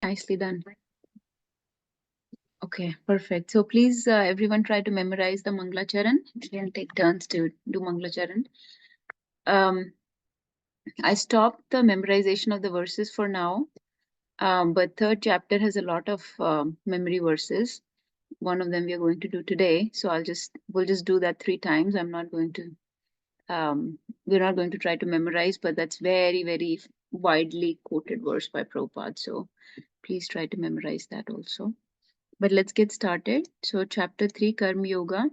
Nicely done. Okay, perfect. So please, everyone try to memorize the Mangla Charan. We can take turns to do Mangla Charan. I stopped the memorization of the verses for now, but third chapter has a lot of memory verses. One of them we are going to do today, so we'll just do that 3 times. I'm not going to we're not going to try to memorize, but that's very, very widely quoted verse by Prabhupada. So please try to memorize that also. But let's get started. So chapter 3, Karma Yoga.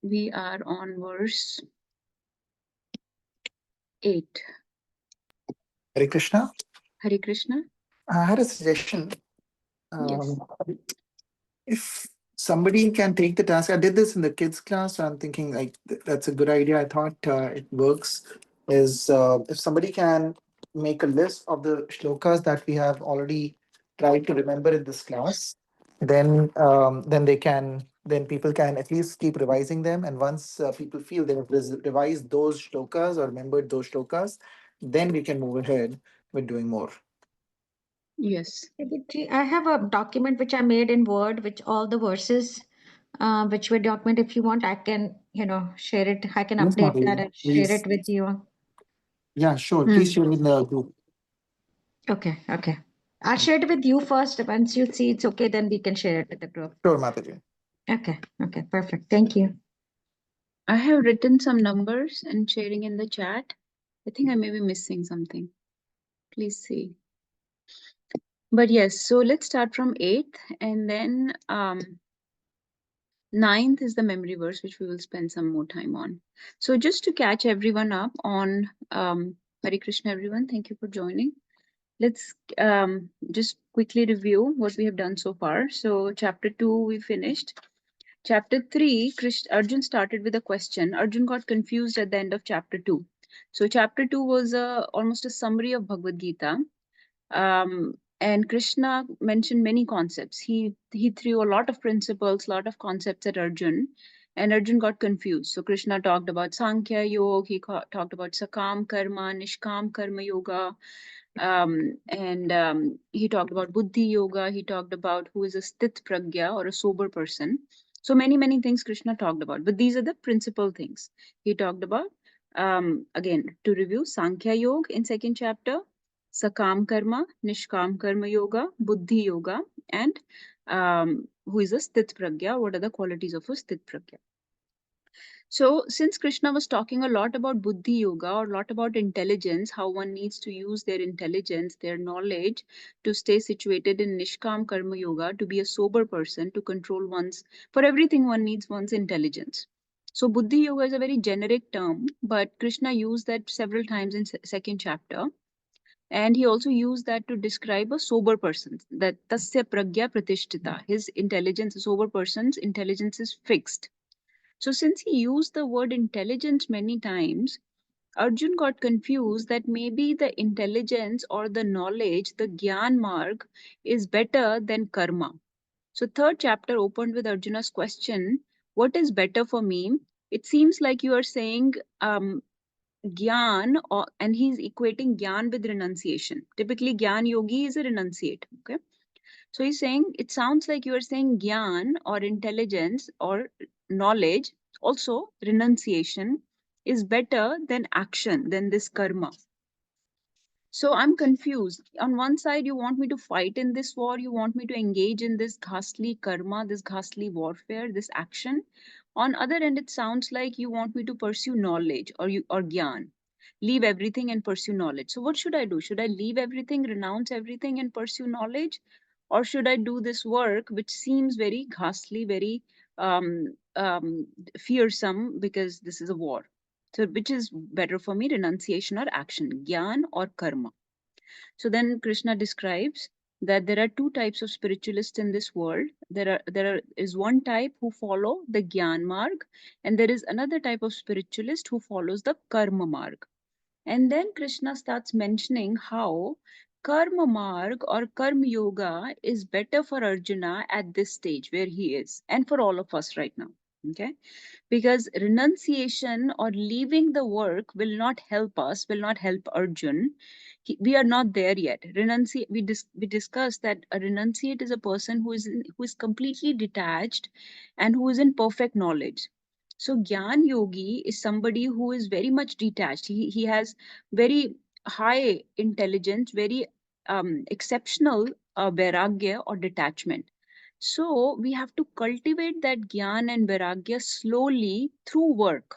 We are on verse 8. Hare Krishna. Hare Krishna. I had a suggestion. Yes. If somebody can take the task, I did this in the kids class, so I'm thinking like that's a good idea. I thought it works. Is if somebody can make a list of the shlokas that we have already tried to remember in this class, then they can then people can at least keep revising them. And once people feel they have revised those shlokas or remembered those shlokas, then we can move ahead with doing more. Yes. I have a document which I made in Word, which all the verses, which were document. If you want, I can, share it. I can Yes, update Madhuri, that and share please. it with you. Yeah, sure. Please share it in the group. Okay. I'll share it with you first. Once you see it's okay, then we can share it with the group. Sure, Mataji. Okay, perfect. Thank you. I have written some numbers and sharing in the chat. I think I may be missing something. Please see. But yes, so let's start from 8th, and then 9th is the memory verse, which we will spend some more time on. So just to catch everyone up on Hare Krishna, everyone, thank you for joining. Let's just quickly review what we have done so far. So chapter 2 we finished. Chapter 3, Arjun started with a question. Arjun got confused at the end of chapter 2. So chapter 2 was almost a summary of Bhagavad Gita. And Krishna mentioned many concepts. He threw a lot of principles, a lot of concepts at Arjun, and Arjun got confused. So Krishna talked about Sankhya Yoga, he talked about Sakam Karma, Nishkam Karma Yoga, and he talked about Buddhi Yoga. He talked about who is a Sthit Pragya or a sober person. So many things Krishna talked about, but these are the principal things he talked about. Again, to review, Sankhya Yoga in 2nd chapter, Sakam Karma, Nishkam Karma Yoga, Buddhi Yoga, and who is a Sthit Pragya, what are the qualities of a Sthit Pragya. So since Krishna was talking a lot about Buddhi Yoga or a lot about intelligence, how one needs to use their intelligence, their knowledge to stay situated in Nishkam Karma Yoga, to be a sober person, to control for everything one needs one's intelligence. So Buddhi Yoga is a very generic term, but Krishna used that several times in 2nd chapter. And he also used that to describe a sober person, that tasya pragya pratishtita. His intelligence, a sober person's intelligence is fixed. So since he used the word intelligence many times, Arjun got confused that maybe the intelligence or the knowledge, the Gyan Marg, is better than karma. So 3rd chapter opened with Arjuna's question, what is better for me? It seems like you are saying Gyan, and he's equating Gyan with renunciation. Typically, Gyan Yogi is a renunciate. Okay. So he's saying, it sounds like you are saying Gyan or intelligence or knowledge, also renunciation, is better than action, than this karma. So I'm confused. On one side, you want me to fight in this war, you want me to engage in this ghastly karma, this ghastly warfare, this action. On other end, it sounds like you want me to pursue knowledge or Gyan. Leave everything and pursue knowledge. So what should I do? Should I leave everything, renounce everything and pursue knowledge? Or should I do this work, which seems very ghastly, very fearsome, because this is a war? So which is better for me, renunciation or action, Gyan or karma? So then Krishna describes that there are 2 types of spiritualists in this world. There is one type who follow the Gyan Marg, and there is another type of spiritualist who follows the Karma Marg. And then Krishna starts mentioning how Karma Marg or Karma Yoga is better for Arjuna at this stage where he is, and for all of us right now. Okay, because renunciation or leaving the work will not help us, will not help Arjun. we are not there yet. We discussed that a renunciate is a person who is completely detached and who is in perfect knowledge. So Gyan Yogi is somebody who is very much detached. He has very high intelligence, very exceptional vairagya or detachment. So we have to cultivate that Gyan and vairagya slowly through work,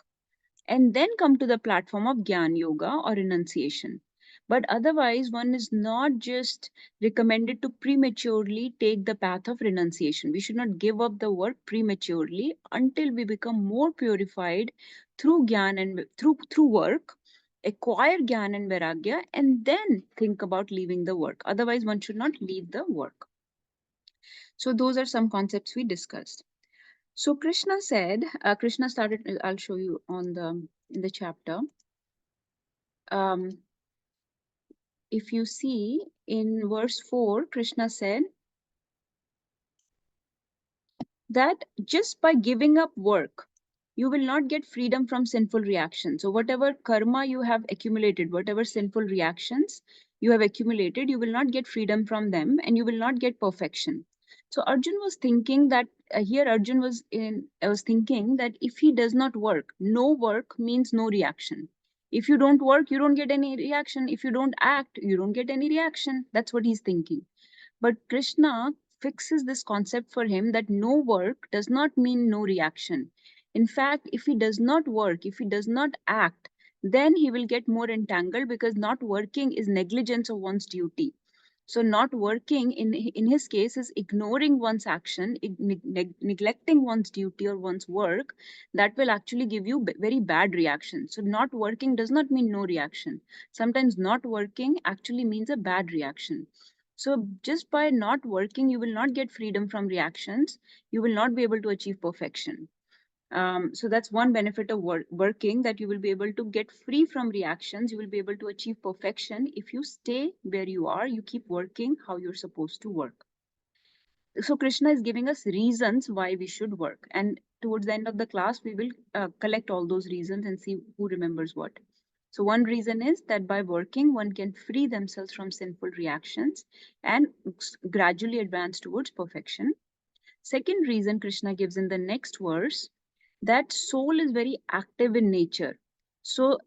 and then come to the platform of Gyan Yoga or renunciation. But otherwise, one is not just recommended to prematurely take the path of renunciation. We should not give up the work prematurely until we become more purified through Gyan and through work, acquire Gyan and Vairagya, and then think about leaving the work. Otherwise, one should not leave the work. So those are some concepts we discussed. So Krishna said, Krishna started, I'll show you on the in the chapter. If you see in verse 4, Krishna said that just by giving up work, you will not get freedom from sinful reactions. So whatever karma you have accumulated, whatever sinful reactions you have accumulated, you will not get freedom from them, and you will not get perfection. So Arjun was thinking that here Arjun was in I was thinking that if he does not work, no work means no reaction. If you don't work, you don't get any reaction. If you don't act, you don't get any reaction. That's what he's thinking. But Krishna fixes this concept for him that no work does not mean no reaction. In fact, if he does not work, if he does not act, then he will get more entangled, because not working is negligence of one's duty. So not working in his case is ignoring one's action, neglecting one's duty or one's work. That will actually give you very bad reaction. So not working does not mean no reaction. Sometimes not working actually means a bad reaction. So just by not working, you will not get freedom from reactions. You will not be able to achieve perfection. So that's one benefit of working, that you will be able to get free from reactions. You will be able to achieve perfection if you stay where you are, you keep working how you're supposed to work. So Krishna is giving us reasons why we should work. And towards the end of the class, we will collect all those reasons and see who remembers what. So one reason is that by working, one can free themselves from sinful reactions and gradually advance towards perfection. Second reason Krishna gives in the next verse, that soul is very active in nature. So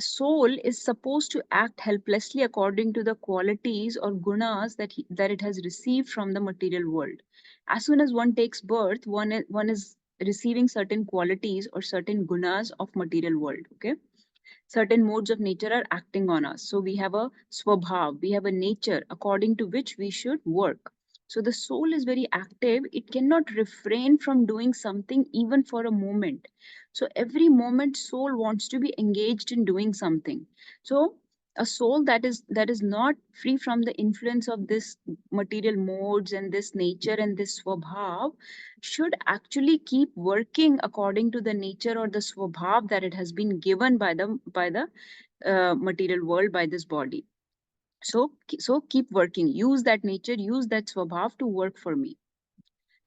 soul is supposed to act helplessly according to the qualities or gunas that it has received from the material world. As soon as one takes birth, one is receiving certain qualities or certain gunas of material world. Okay, certain modes of nature are acting on us. So we have a swabhav, we have a nature according to which we should work. So the soul is very active. It cannot refrain from doing something even for a moment. So every moment soul wants to be engaged in doing something. So a soul that is not free from the influence of this material modes and this nature and this swabhav should actually keep working according to the nature or the swabhav that it has been given by the material world, by this body. So keep working, use that nature, use that swabhav to work for me.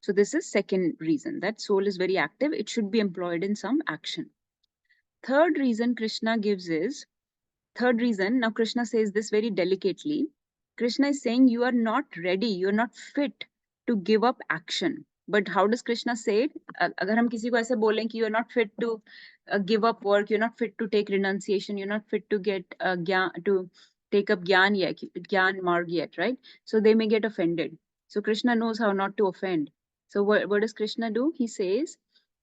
So this is second reason, that soul is very active, it should be employed in some action. Third reason Krishna gives is, third reason, now Krishna says this very delicately. Krishna is saying you are not ready, you are not fit to give up action. But how does Krishna say it? अगर हम किसी को ऐसे बोलें कि you are not fit to give up work, you're not fit to take renunciation, you're not fit to get to take up gyan yet, gyan marg yet, right? So they may get offended. So Krishna knows how not to offend. So what does Krishna do? He says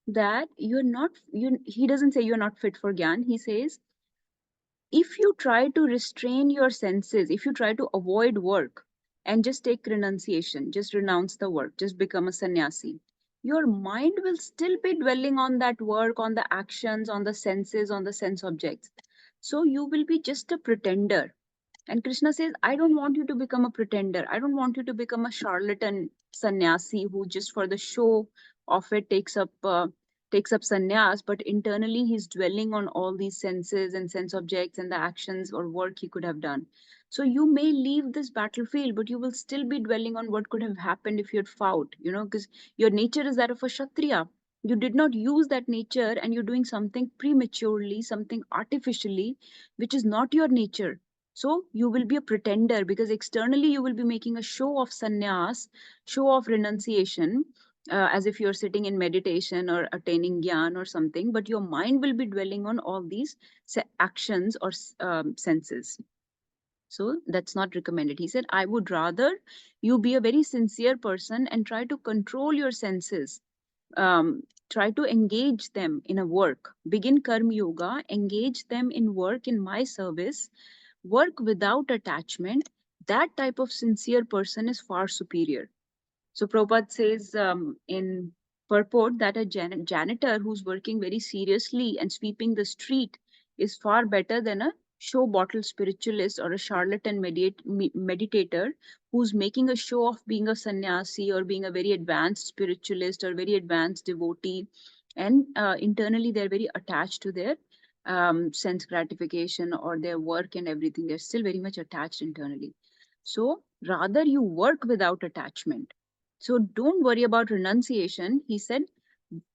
that you're not, he doesn't say you're not fit for gyan. He says, if you try to restrain your senses, if you try to avoid work and just take renunciation, just renounce the work, just become a sannyasi, your mind will still be dwelling on that work, on the actions, on the senses, on the sense objects. So you will be just a pretender. And Krishna says, I don't want you to become a pretender. I don't want you to become a charlatan sannyasi who just for the show of it takes up sannyas, but internally he's dwelling on all these senses and sense objects and the actions or work he could have done. So you may leave this battlefield, but you will still be dwelling on what could have happened if you had fought, because your nature is that of a Kshatriya. You did not use that nature and you're doing something prematurely, something artificially, which is not your nature. So you will be a pretender, because externally you will be making a show of sannyas, show of renunciation, as if you're sitting in meditation or attaining gyan or something, but your mind will be dwelling on all these actions or senses. So that's not recommended. He said, I would rather you be a very sincere person and try to control your senses. Try to engage them in a work. Begin karma yoga, engage them in work in my service, work without attachment. That type of sincere person is far superior. So Prabhupada says in purport that a janitor who's working very seriously and sweeping the street is far better than a show bottle spiritualist or a charlatan meditator who's making a show of being a sannyasi or being a very advanced spiritualist or very advanced devotee. And internally, they're very attached to their sense gratification or their work and everything. They're still very much attached internally. So rather you work without attachment. So don't worry about renunciation. He said,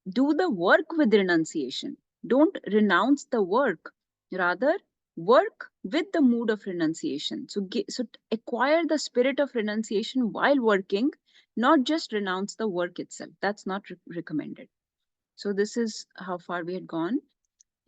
do the work with renunciation. Don't renounce the work. Rather, work with the mood of renunciation. So acquire the spirit of renunciation while working, not just renounce the work itself. That's not recommended. So this is how far we had gone,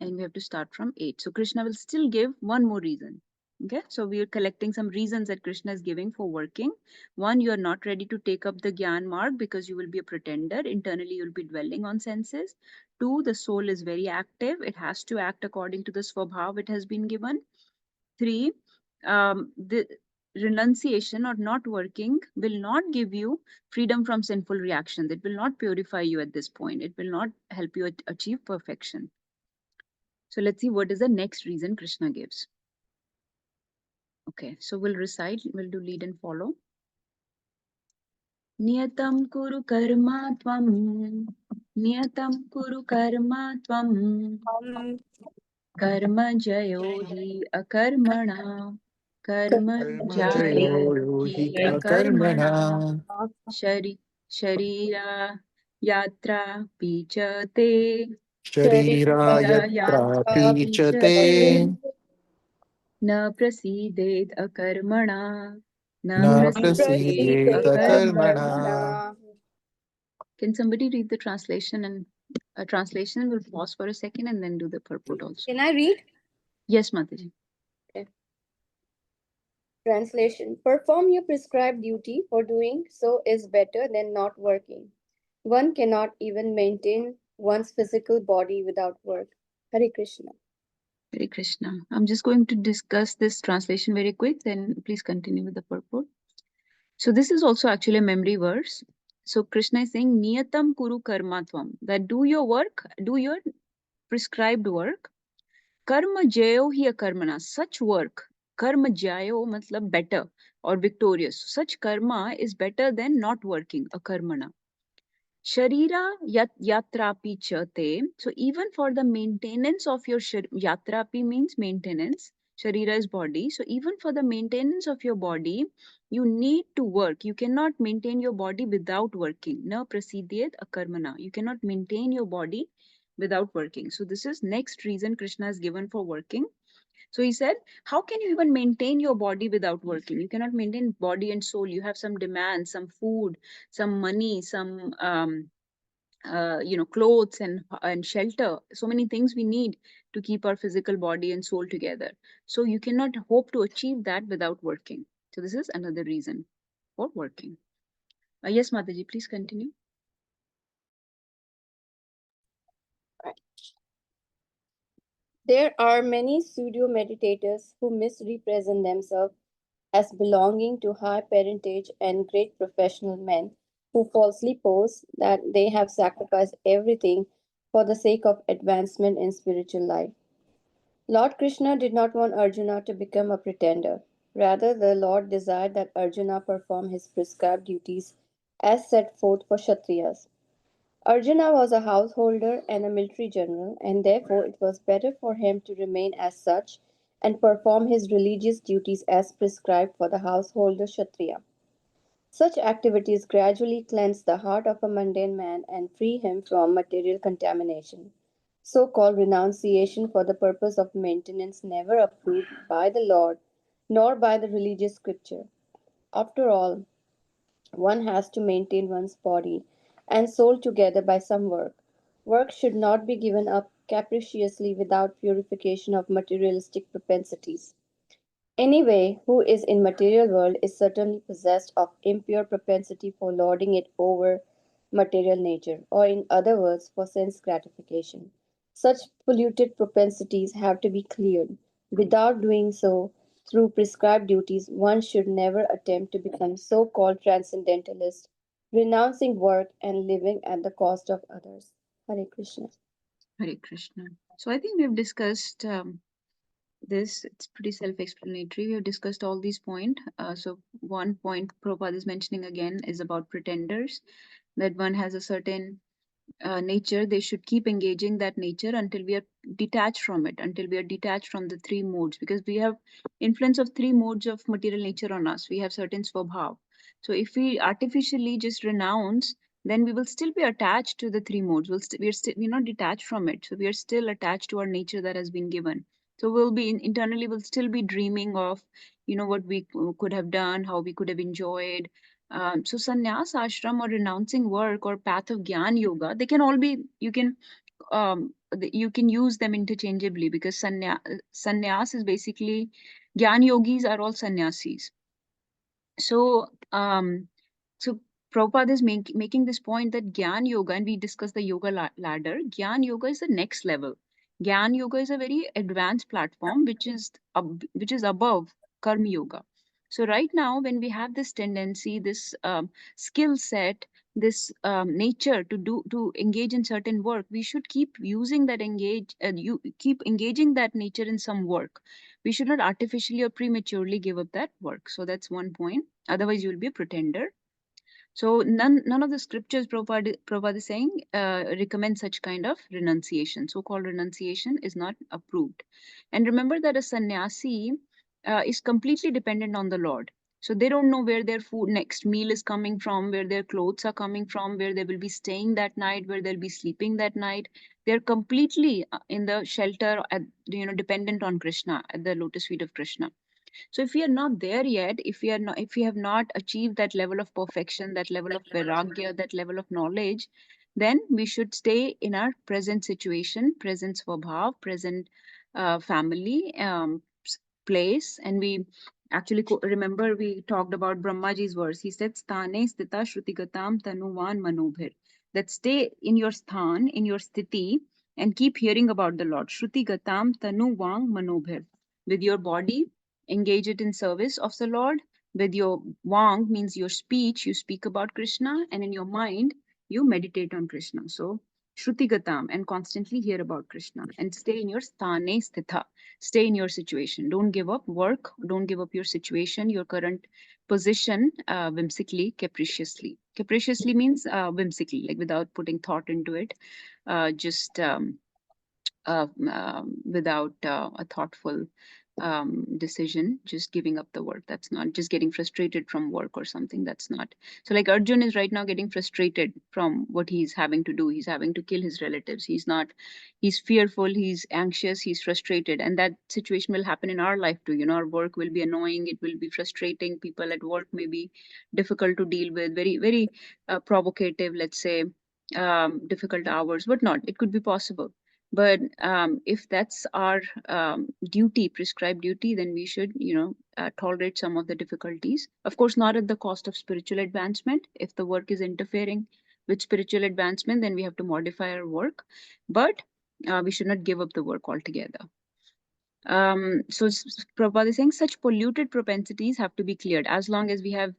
and we have to start from 8. So Krishna will still give one more reason. Okay, so we are collecting some reasons that Krishna is giving for working. One, you are not ready to take up the Gyan mark because you will be a pretender. Internally, you'll be dwelling on senses. Two, the soul is very active. It has to act according to the swabhav it has been given. Three, the renunciation or not working will not give you freedom from sinful reactions. It will not purify you at this point. It will not help you achieve perfection. So let's see what is the next reason Krishna gives. Okay, so we'll recite, we'll do lead and follow. Niyatam kuru karma tvam. Niyatam kuru karma tvam. Karma jayo hi akarmana. Karma jayo hi akarmana. Sharira yatra pichate. Sharira yatra pichate न प्रसीदेद अकर्मणा न na प्रसीदेद prasideta अकर्मणा. karmana. Can somebody read the translation? And a translation will pause for a second and then do the purport also. Can I read? Yes, Mataji. Translation. Perform your prescribed duty, for doing so is better than not working. One cannot even maintain one's physical body without work. Hare Krishna. Hare Krishna. I'm just going to discuss this translation very quick, then please continue with the purport. So this is also actually a memory verse. So Krishna is saying, Niyatam kuru karmatvam, that do your work, do your prescribed work. Karma jayo hi akarmana, such work. Karma jayo matlab better or victorious. Such karma is better than not working, akarmana. Sharira yatrapi chate. So even for the maintenance of your yatrapi means maintenance. Sharira is body. So even for the maintenance of your body, you need to work. You cannot maintain your body without working. Na prasidyet akarmana. You cannot maintain your body without working. So this is next reason Krishna has given for working. So he said, how can you even maintain your body without working? You cannot maintain body and soul. You have some demands, some food, some money, some clothes and shelter. So many things we need to keep our physical body and soul together. So you cannot hope to achieve that without working. So this is another reason for working. Yes, Mataji, please continue. There are many pseudo meditators who misrepresent themselves as belonging to high parentage and great professional men who falsely pose that they have sacrificed everything for the sake of advancement in spiritual life. Lord Krishna did not want Arjuna to become a pretender. Rather, the Lord desired that Arjuna perform his prescribed duties as set forth for Kshatriyas. Arjuna was a householder and a military general, and therefore it was better for him to remain as such and perform his religious duties as prescribed for the householder Kshatriya. Such activities gradually cleanse the heart of a mundane man and free him from material contamination. So called renunciation for the purpose of maintenance, never approved by the Lord, nor by the religious scripture. After all, one has to maintain one's body and soul together by some work. Work should not be given up capriciously without purification of materialistic propensities. Anyway, who is in material world is certainly possessed of impure propensity for lording it over material nature, or in other words, for sense gratification. Such polluted propensities have to be cleared. Without doing so, through prescribed duties, one should never attempt to become so called transcendentalist, renouncing work and living at the cost of others. Hare Krishna. Hare Krishna. So I think we've discussed this. It's pretty self-explanatory. We have discussed all these points. So one point Prabhupada is mentioning again is about pretenders, that one has a certain nature. They should keep engaging that nature until we are detached from it, until we are detached from the three modes, because we have influence of three modes of material nature on us. We have certain swabhav. So if we artificially just renounce, then we will still be attached to the three modes. We're not detached from it. So we are still attached to our nature that has been given. So we'll be internally, we'll still be dreaming of, what we could have done, how we could have enjoyed. So sannyas ashram or renouncing work or path of gyan yoga, they can all be, you can use them interchangeably, because sannyas is basically, gyan yogis are all sannyasis. So so Prabhupada is making this point that Gyan Yoga, and we discussed the yoga ladder, Gyan Yoga is the next level. Gyan Yoga is a very advanced platform which is above Karma Yoga. So right now, when we have this tendency, this skill set, this nature to engage in certain work, we should keep using that keep engaging that nature in some work. We should not artificially or prematurely give up that work. So that's one point. Otherwise, you will be a pretender. So none of the scriptures Prabhupada is saying recommend such kind of renunciation. So-called renunciation is not approved. And remember that a sannyasi is completely dependent on the Lord. So they don't know where their next meal is coming from, where their clothes are coming from, where they will be staying that night, where they'll be sleeping that night. They're completely in the shelter, dependent on Krishna, at the lotus feet of Krishna. So if we are not there yet, if we have not achieved that level of perfection, that level of vairagya, that level of knowledge, then we should stay in our present situation, present swabhav, present family, place. And we actually remember we talked about Brahmaji's verse. He said, "Sthane stita shrutigatam tanuvan manobhir." That stay in your sthan, in your sthiti, and keep hearing about the Lord. Shrutigatam tanuvang manobhir. With your body, engage it in service of the Lord. With your wang, means your speech, you speak about Krishna, and in your mind, you meditate on Krishna. So Shrutigatam, and constantly hear about Krishna, and stay in your sthane sthita. Stay in your situation. Don't give up work. Don't give up your situation, your current position, whimsically, capriciously. Capriciously means whimsically, like without putting thought into it, just without a thoughtful decision, just giving up the work. That's not just getting frustrated from work or something. That's not. So like Arjun is right now getting frustrated from what he's having to do. He's having to kill his relatives. He's fearful, he's anxious, he's frustrated. And that situation will happen in our life too. Our work will be annoying. It will be frustrating. People at work may be difficult to deal with, very, very provocative, let's say, difficult hours, but not. It could be possible. But if that's our duty, prescribed duty, then we should, tolerate some of the difficulties. Of course, not at the cost of spiritual advancement. If the work is interfering with spiritual advancement, then we have to modify our work. But we should not give up the work altogether. So Prabhupada is saying such polluted propensities have to be cleared. As long as we have,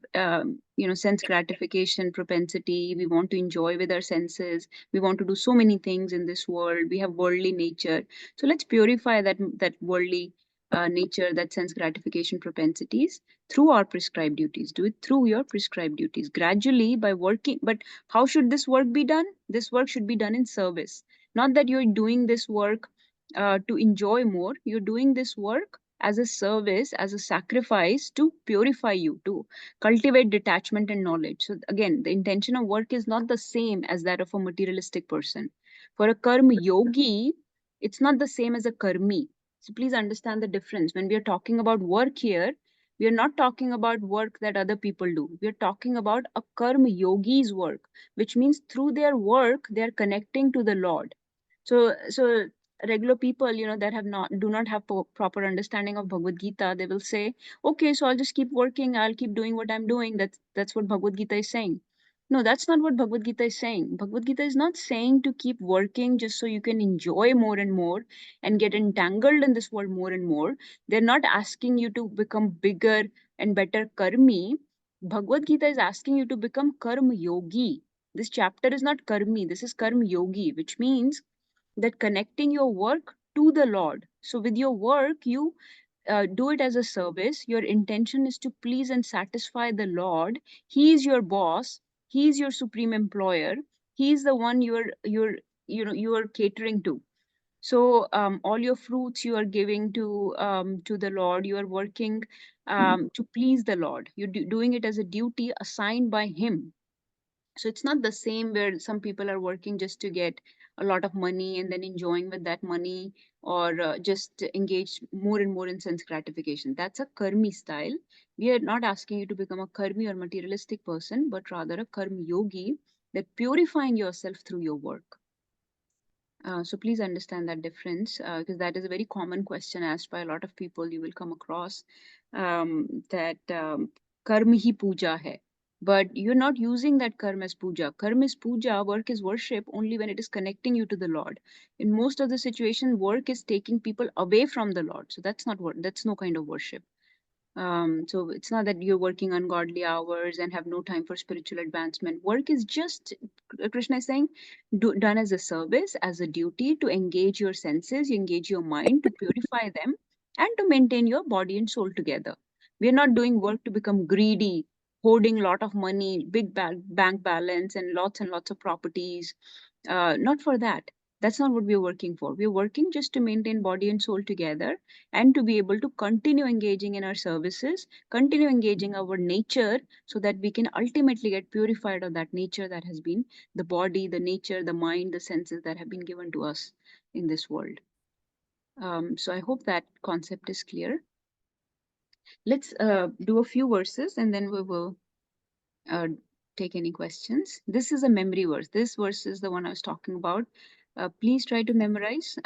sense gratification propensity, we want to enjoy with our senses, we want to do so many things in this world, we have worldly nature. So let's purify that worldly nature, that sense gratification propensities through our prescribed duties. Do it through your prescribed duties, gradually by working. But how should this work be done? This work should be done in service. Not that you're doing this work to enjoy more. You're doing this work as a service, as a sacrifice to purify you, to cultivate detachment and knowledge. So again, the intention of work is not the same as that of a materialistic person. For a karma yogi, it's not the same as a karmi. So please understand the difference. When we are talking about work here, we are not talking about work that other people do. We are talking about a karma yogi's work, which means through their work, they are connecting to the Lord. So regular people, that do not have proper understanding of Bhagavad Gita, they will say, okay, so I'll just keep working, I'll keep doing what I'm doing. That's what Bhagavad Gita is saying. No, that's not what Bhagavad Gita is saying. Bhagavad Gita is not saying to keep working just so you can enjoy more and more and get entangled in this world more and more. They're not asking you to become bigger and better karmi. Bhagavad Gita is asking you to become karma yogi. This chapter is not karmi, this is karma yogi, which means that connecting your work to the Lord. So with your work, you do it as a service. Your intention is to please and satisfy the Lord. He is your boss. He is your supreme employer. He is the one you are catering to. So all your fruits you are giving to the Lord. You are working to please the Lord. You're doing it as a duty assigned by Him. So it's not the same where some people are working just to get a lot of money and then enjoying with that money, or just engage more and more in sense gratification. That's a karmi style. We are not asking you to become a karmi or materialistic person, but rather a karmi yogi, that purifying yourself through your work. So please understand that difference, because that is a very common question asked by a lot of people. You will come across that karma hi puja hai. But you're not using that karma as puja. Karma is puja, work is worship only when it is connecting you to the Lord. In most of the situation, work is taking people away from the Lord. So that's not work. That's no kind of worship. So it's not that you're working ungodly hours and have no time for spiritual advancement. Work is just, Krishna is saying, done as a service, as a duty to engage your senses, engage your mind, to purify them, and to maintain your body and soul together. We are not doing work to become greedy, hoarding a lot of money, big bank balance, and lots of properties. Not for that. That's not what we're working for. We're working just to maintain body and soul together, and to be able to continue engaging in our services, continue engaging our nature, so that we can ultimately get purified of that nature that has been the body, the nature, the mind, the senses that have been given to us in this world. So I hope that concept is clear. Let's do a few verses and then we will take any questions. This is a memory verse. This verse is the one I was talking about. Please try to memorize.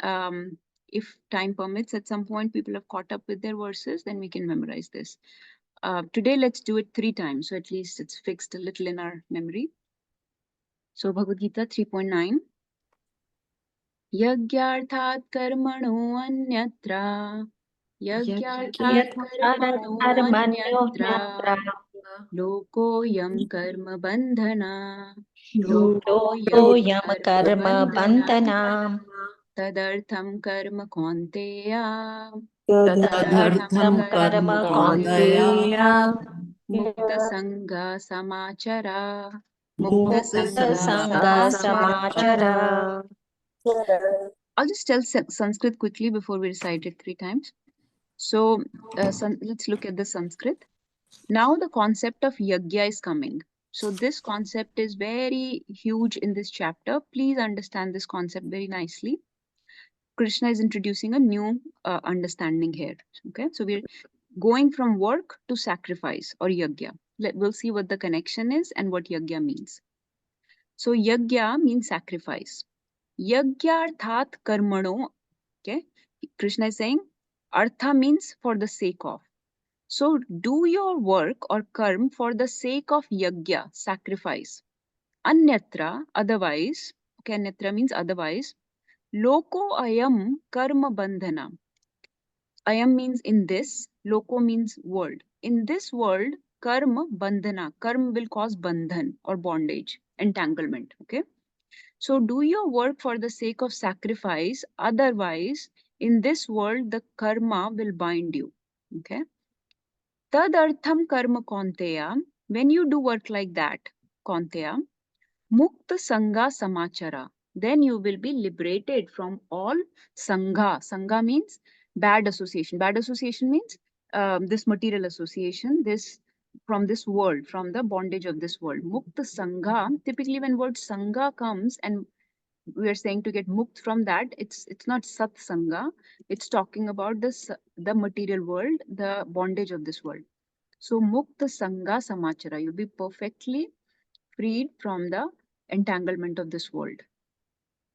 If time permits, at some point people have caught up with their verses, then we can memorize this. Today, let's do it 3 times, so at least it's fixed a little in our memory. So Bhagavad Gita 3.9. Yagyarthat karmano anyatra. Yagyarthat karmano anyatra. Lokoyam karma bandhana. Lokoyam karma bandhanam. Tadartham karma kaunteya. Tadartham karma kaunteya. Mukta sangha samachara. Mukta sangha samachara. I'll just tell Sanskrit quickly before we recite it 3 times. So let's look at the Sanskrit. Now the concept of yajna is coming. So this concept is very huge in this chapter. Please understand this concept very nicely. Krishna is introducing a new understanding here. Okay, so we're going from work to sacrifice or yajna. We'll see what the connection is and what yajna means. So yajna means sacrifice. Yagyarthat karmano. Okay, Krishna is saying artha means for the sake of. So do your work or karm for the sake of yajna, sacrifice. Anyatra, otherwise. Okay, anyatra means otherwise. Loko ayam karma bandhana. Ayam means in this, loko means world. In this world, karma bandhana. Karma will cause bandhan or bondage, entanglement. Okay. So do your work for the sake of sacrifice. Otherwise, in this world, the karma will bind you. Okay. Tadartham karma kaunteya. When you do work like that, kaunteya, mukta sangha samachara. Then you will be liberated from all sangha. Sangha means bad association. Bad association means this material association, this from this world, from the bondage of this world. Mukta sangha. Typically, when word sangha comes and we are saying to get mukt from that, it's not satsanga. It's talking about the material world, the bondage of this world. So mukta sanga samachara, you'll be perfectly freed from the entanglement of this world.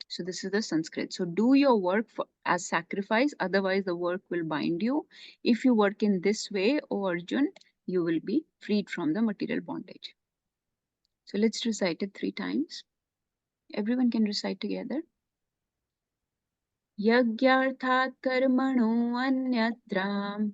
So this is the Sanskrit. So do your work as sacrifice, otherwise the work will bind you. If you work in this way, O Arjun, you will be freed from the material bondage. So let's recite it 3 times. Everyone can recite together. Yagyarthat karmano anyatra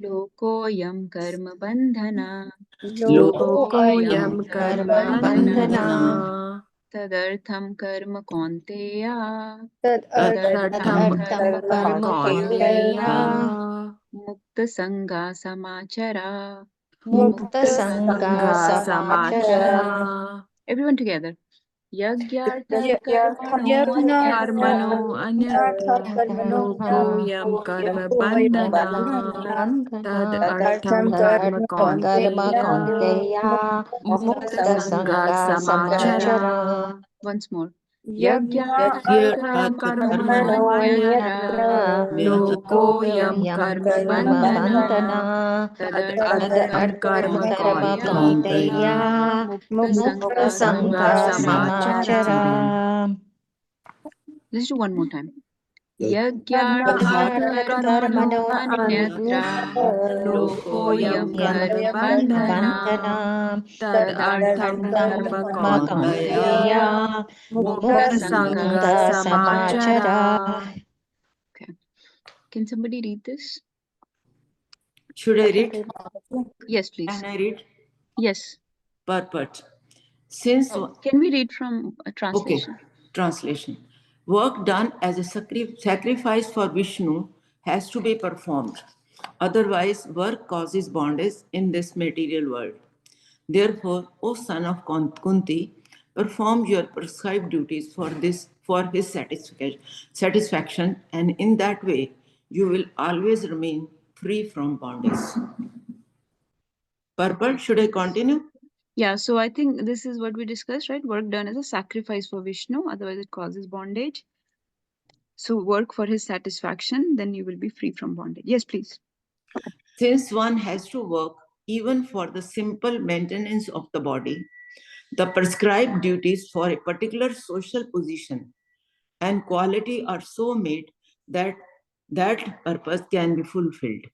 lokoyam karma bandhana Lokoyam karma bandhana tadartham karma kaunteya tadartham karma kaunteya mukta sanga samachara. Mukta sanga samachara. Everyone together. Yagyarthat karmano anyatra lokoyam karma bandhana tadartham karma kaunteya mukta sanga samachara. Once more. Yagyarthat karmano anyatra lokoyam karma bandhana tadartham karma kaunteya mukta sanga samachara. Let's do one more time. Yagyarthat karmano anyatra lokoyam karma bandhana tadartham karma kaunteya mukta sanga samachara. Okay. Can somebody read this? Should I read? Yes, please. Can I read? Yes. Purport. Since Can we read from a translation? Okay, translation. Work done as a sacrifice for Vishnu has to be performed. Otherwise, work causes bondage in this material world. Therefore, O son of Kunti, perform your prescribed duties for his satisfaction, and in that way, you will always remain free from bondage. Purport, should I continue? Yeah, so I think this is what we discussed, right? Work done as a sacrifice for Vishnu, otherwise it causes bondage. So work for his satisfaction, then you will be free from bondage. Yes, please. Since one has to work even for the simple maintenance of the body, the prescribed duties for a particular social position and quality are so made that that purpose can be fulfilled.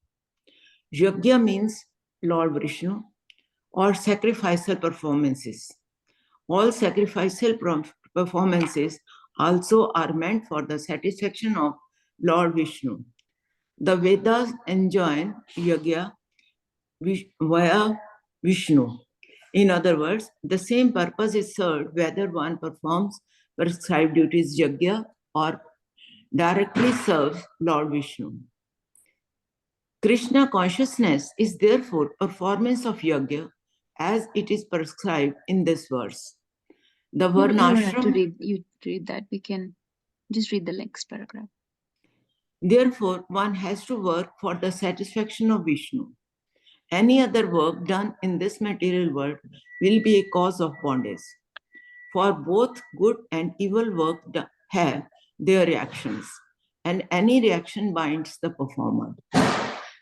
Yajna means Lord Vishnu or sacrificial performances. All sacrificial performances also are meant for the satisfaction of Lord Vishnu. The Vedas enjoin yajna via Vishnu. In other words, the same purpose is served whether one performs prescribed duties yajna or directly serves Lord Vishnu. Krishna consciousness is therefore performance of yajna as it is prescribed in this verse. The You don't have to Varnashram, read that. We can just read the next paragraph. therefore, one has to work for the satisfaction of Vishnu. Any other work done in this material world will be a cause of bondage. For both good and evil work have their reactions, and any reaction binds the performer.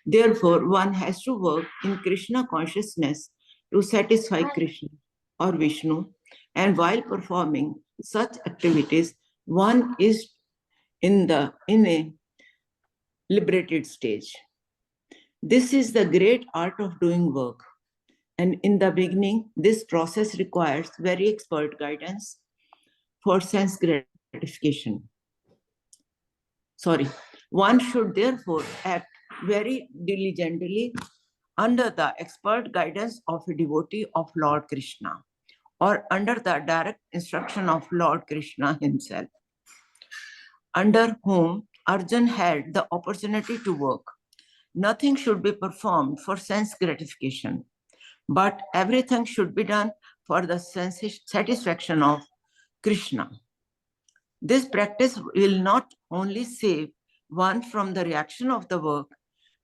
Therefore, one has to work in Krishna consciousness to satisfy Krishna or Vishnu, and while performing such activities, one is in a liberated stage. This is the great art of doing work. And in the beginning, this process requires very expert guidance for sense gratification. One should therefore act very diligently under the expert guidance of a devotee of Lord Krishna or under the direct instruction of Lord Krishna himself, under whom Arjun had the opportunity to work. Nothing should be performed for sense gratification, but everything should be done for the satisfaction of Krishna. This practice will not only save one from the reaction of the work,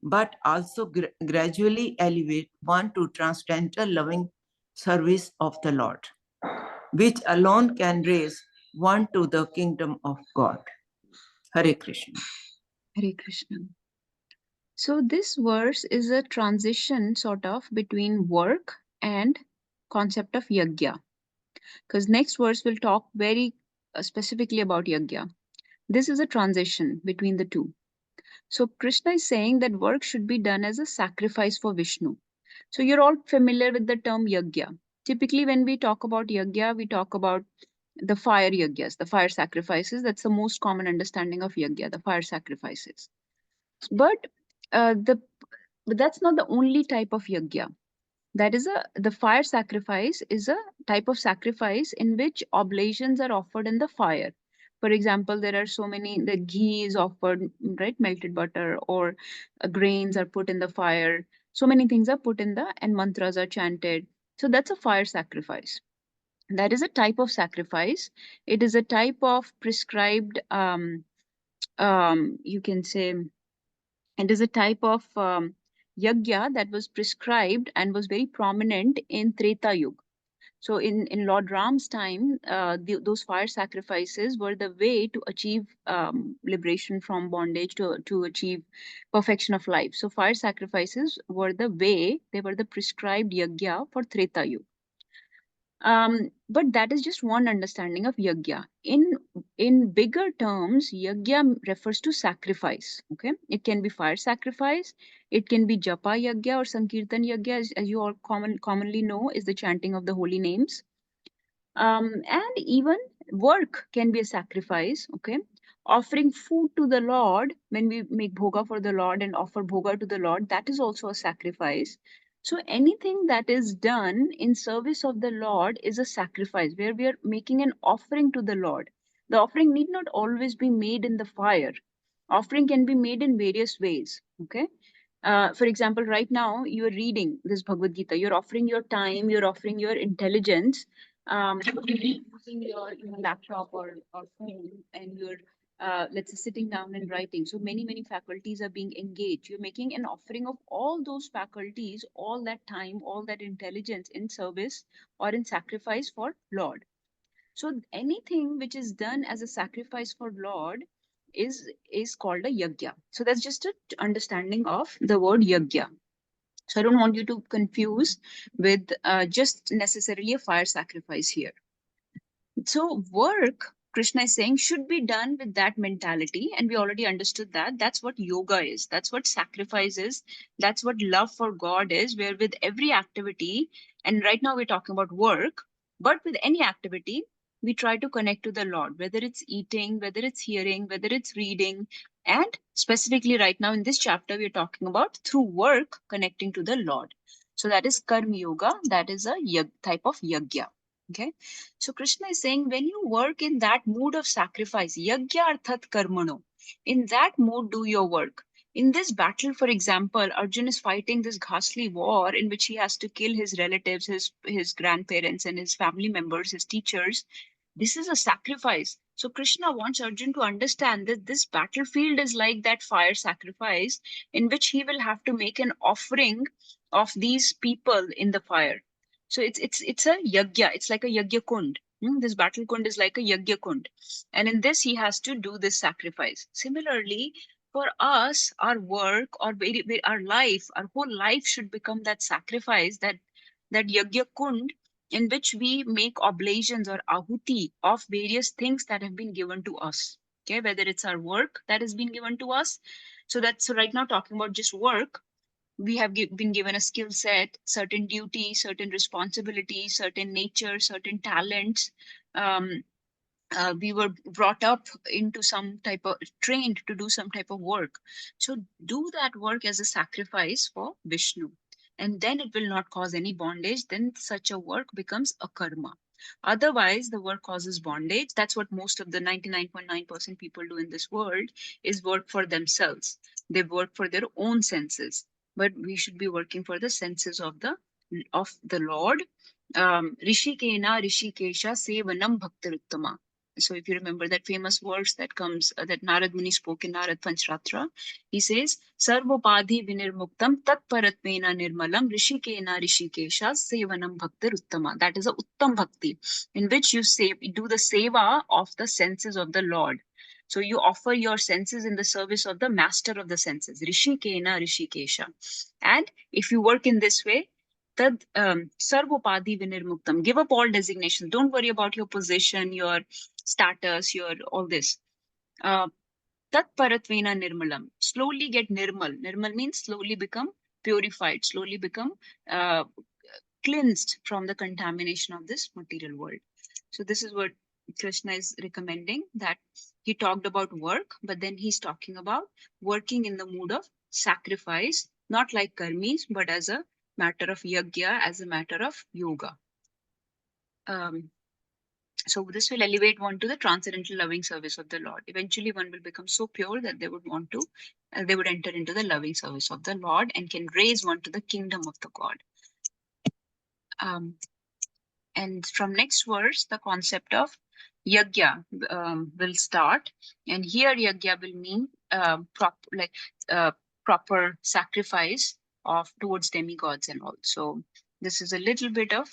but also gradually elevate one to transcendental loving service of the Lord, which alone can raise one to the kingdom of God. Hare Krishna. Hare Krishna. So this verse is a transition sort of between work and concept of yajna, because next verse will talk very specifically about yajna. This is a transition between the two. So Krishna is saying that work should be done as a sacrifice for Vishnu. So you're all familiar with the term yajna. Typically, when we talk about yajna, we talk about the fire yajnas, the fire sacrifices. That's the most common understanding of yajna, the fire sacrifices. But but that's not the only type of yajna. That is the fire sacrifice is a type of sacrifice in which oblations are offered in the fire. For example, there are so many, the ghee is offered, right? Melted butter, or grains are put in the fire. So many things are put in and mantras are chanted. So that's a fire sacrifice. That is a type of sacrifice. It is a type of prescribed, you can say, it is a type of yajna that was prescribed and was very prominent in Treta Yuga. So in Lord Ram's time, those fire sacrifices were the way to achieve liberation from bondage, to achieve perfection of life. So fire sacrifices were the way, they were the prescribed yajna for Treta Yuga. But that is just one understanding of yajna. In bigger terms, yajna refers to sacrifice. Okay, it can be fire sacrifice, it can be japa yajna or sankirtan yajna, as you all commonly know, is the chanting of the holy names. And even work can be a sacrifice. Okay, offering food to the Lord, when we make bhoga for the Lord and offer bhoga to the Lord, that is also a sacrifice. So anything that is done in service of the Lord is a sacrifice, where we are making an offering to the Lord. The offering need not always be made in the fire. Offering can be made in various ways. Okay, for example, right now you are reading this Bhagavad Gita, you're offering your time, you're offering your intelligence, using your laptop or phone, and you're let's say sitting down and writing. So many faculties are being engaged. You're making an offering of all those faculties, all that time, all that intelligence in service or in sacrifice for Lord. So anything which is done as a sacrifice for Lord is called a yajna. So that's just an understanding of the word yajna. So I don't want you to confuse with just necessarily a fire sacrifice here. So work, Krishna is saying, should be done with that mentality. And we already understood that. That's what yoga is. That's what sacrifice is. That's what love for God is, where with every activity, and right now we're talking about work, but with any activity, we try to connect to the Lord, whether it's eating, whether it's hearing, whether it's reading. And specifically right now in this chapter, we're talking about through work, connecting to the Lord. So that is karma yoga. That is a type of yajna. Okay. So Krishna is saying, when you work in that mood of sacrifice, yajna arthat karmano, in that mood do your work. In this battle, for example, Arjun is fighting this ghastly war in which he has to kill his relatives, his grandparents and his family members, his teachers. This is a sacrifice. So Krishna wants Arjun to understand that this battlefield is like that fire sacrifice in which he will have to make an offering of these people in the fire. So it's a yajna. It's like a yajna kund. This battle kund is like a yajna kund, and in this he has to do this sacrifice. Similarly, for us, our work or our life, our whole life should become that sacrifice, that yajna kund, in which we make oblations or ahuti of various things that have been given to us. Okay, whether it's our work that has been given to us. So that's right now talking about just work. We have been given a skill set, certain duties, certain responsibilities, certain nature, certain talents. Um, we were brought up into some type of, trained to do some type of work. So do that work as a sacrifice for Vishnu, and then it will not cause any bondage. Then such a work becomes a karma. Otherwise, the work causes bondage. That's what most of the 99.9% people do in this world, is work for themselves. They work for their own senses. But we should be working for the senses of the Lord. Rishikena Rishikesha Sevanam Bhaktiruttama. So if you remember that famous verse that comes, that Narad Muni spoke in Narad Panchratra, he says, Sarvopadhi vinirmuktam tat paratvena nirmalam rishikena rishikesha sevanam bhaktir uttama. That is a uttam bhakti, in which you do the seva of the senses of the Lord. So you offer your senses in the service of the master of the senses, rishikena rishikesha. And if you work in this way, tad sarvopadhi vinirmuktam, give up all designations. Don't worry about your position, your status, your all this. Tat paratvena nirmalam. Slowly get nirmal. Nirmal means slowly become purified, slowly become cleansed from the contamination of this material world. So this is what Krishna is recommending, that he talked about work, but then he's talking about working in the mood of sacrifice, not like karmis, but as a matter of yajna, as a matter of yoga. So this will elevate one to the transcendental loving service of the Lord. Eventually, one will become so pure that they would want to, they would enter into the loving service of the Lord and can raise one to the kingdom of the God. And from next verse, the concept of yajna will start. And here yajna will mean proper sacrifice of towards demigods and all. So this is a little bit of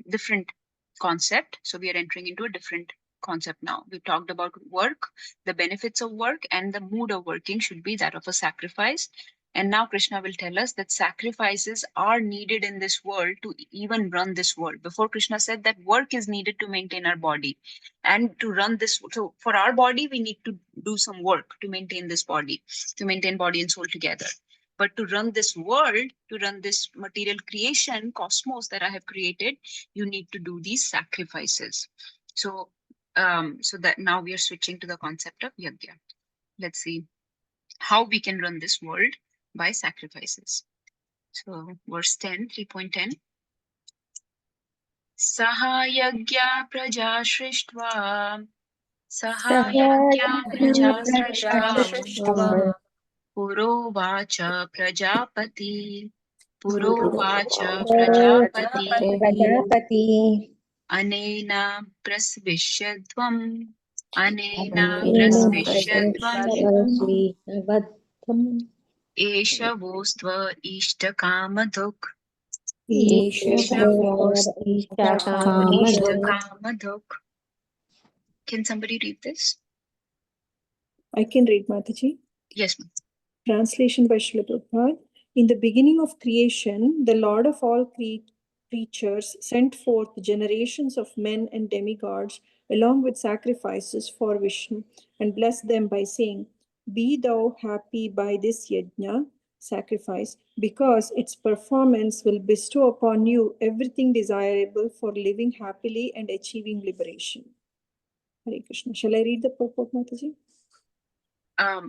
different concept. So we are entering into a different concept now. We talked about work, the benefits of work, and the mood of working should be that of a sacrifice. And now Krishna will tell us that sacrifices are needed in this world to even run this world. Before, Krishna said that work is needed to maintain our body and to run this. So for our body, we need to do some work to maintain this body, to maintain body and soul together. But to run this world, to run this material creation, cosmos that I have created, you need to do these sacrifices. So, so that now we are switching to the concept of yajna. Let's see how we can run this world by sacrifices. So verse 10, 3.10. Sahayagya praja srishtva. Sahayagya praja srishtva. Purovacha prajapati. Purovacha prajapati. Anena prasvishyadvam. Anena prasvishyadvam. Esha vostva ishtakamαδuk. Ishtakamαδuk. Can somebody read this? I can read, Mataji. Yes, ma'am. Translation by Srila Prabhupada. In the beginning of creation, the Lord of all creatures sent forth generations of men and demigods along with sacrifices for Vishnu and blessed them by saying, "Be thou happy by this yajna," sacrifice, because its performance will bestow upon you everything desirable for living happily and achieving liberation. Hare Krishna. Shall I read the purport, Mataji?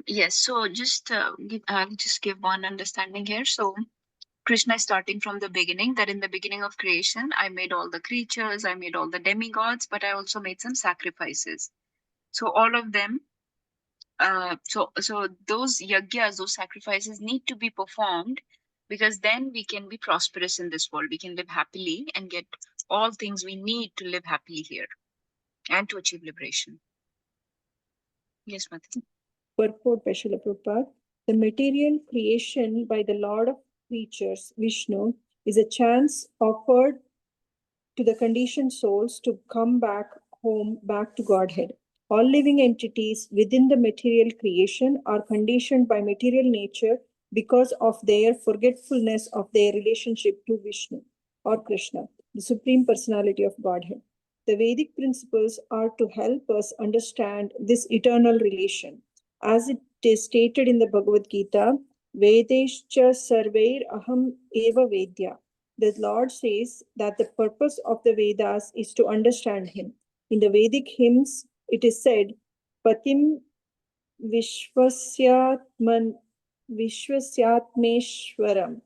Yes, so just give one understanding here. So Krishna is starting from the beginning, that in the beginning of creation, I made all the creatures, I made all the demigods, but I also made some sacrifices. So all of them, so those yajnas, those sacrifices need to be performed, because then we can be prosperous in this world. We can live happily and get all things we need to live happily here and to achieve liberation. Yes, Mati. Purport by Srila Prabhupada. The material creation by the Lord of creatures, Vishnu, is a chance offered to the conditioned souls to come back home, back to Godhead. All living entities within the material creation are conditioned by material nature because of their forgetfulness of their relationship to Vishnu or Krishna, the Supreme Personality of Godhead. The Vedic principles are to help us understand this eternal relation. As it is stated in the Bhagavad Gita, Vedescha sarvair aham eva vedya. The Lord says that the purpose of the Vedas is to understand Him. In the Vedic hymns, it is said, Patim Vishwasyatmeshwaram.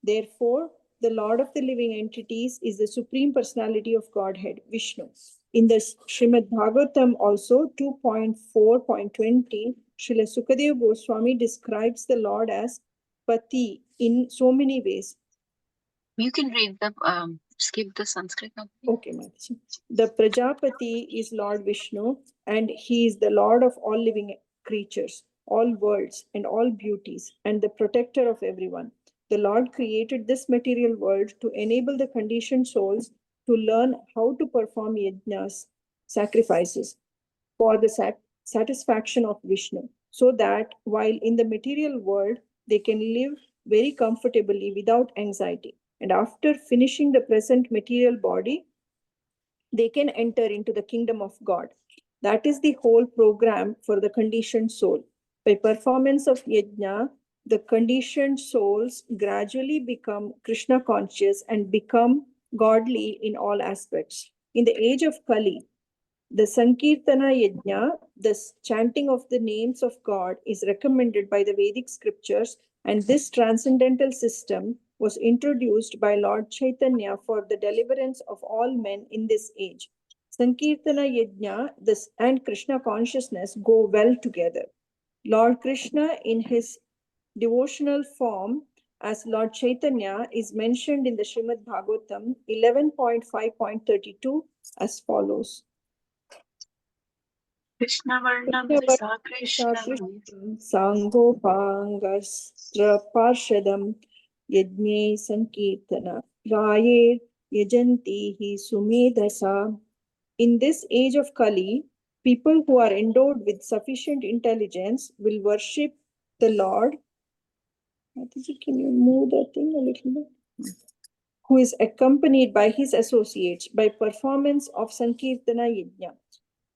Therefore, the Lord of the living entities is the Supreme Personality of Godhead, Vishnu. In the Srimad Bhagavatam also 2.4.20, Srila Sukadeva Goswami describes the Lord as Pati in so many ways. You can read the skip the Sanskrit now. Okay, Mataji. The Prajapati is Lord Vishnu, and he is the Lord of all living creatures, all worlds, and all beauties, and the protector of everyone. The Lord created this material world to enable the conditioned souls to learn how to perform yajnas, sacrifices, for the satisfaction of Vishnu, so that while in the material world, they can live very comfortably without anxiety. And after finishing the present material body, they can enter into the kingdom of God. That is the whole program for the conditioned soul. By performance of yajna, the conditioned souls gradually become Krishna conscious and become godly in all aspects. In the age of Kali, the Sankirtana Yajna, the chanting of the names of God, is recommended by the Vedic scriptures, and this transcendental system was introduced by Lord Chaitanya for the deliverance of all men in this age. Sankirtana Yajna and Krishna consciousness go well together. Lord Krishna, in his devotional form as Lord Chaitanya, is mentioned in the Srimad Bhagavatam 11.5.32 as follows. Krishna Varnam Sa Krishna Sangopangastra Parshadam Yajne Sankirtana Raye Yajanti Sumedasa. In this age of Kali, people who are endowed with sufficient intelligence will worship the Lord. Can you move that thing a little bit? Who is accompanied by his associates by performance of Sankirtana Yajna.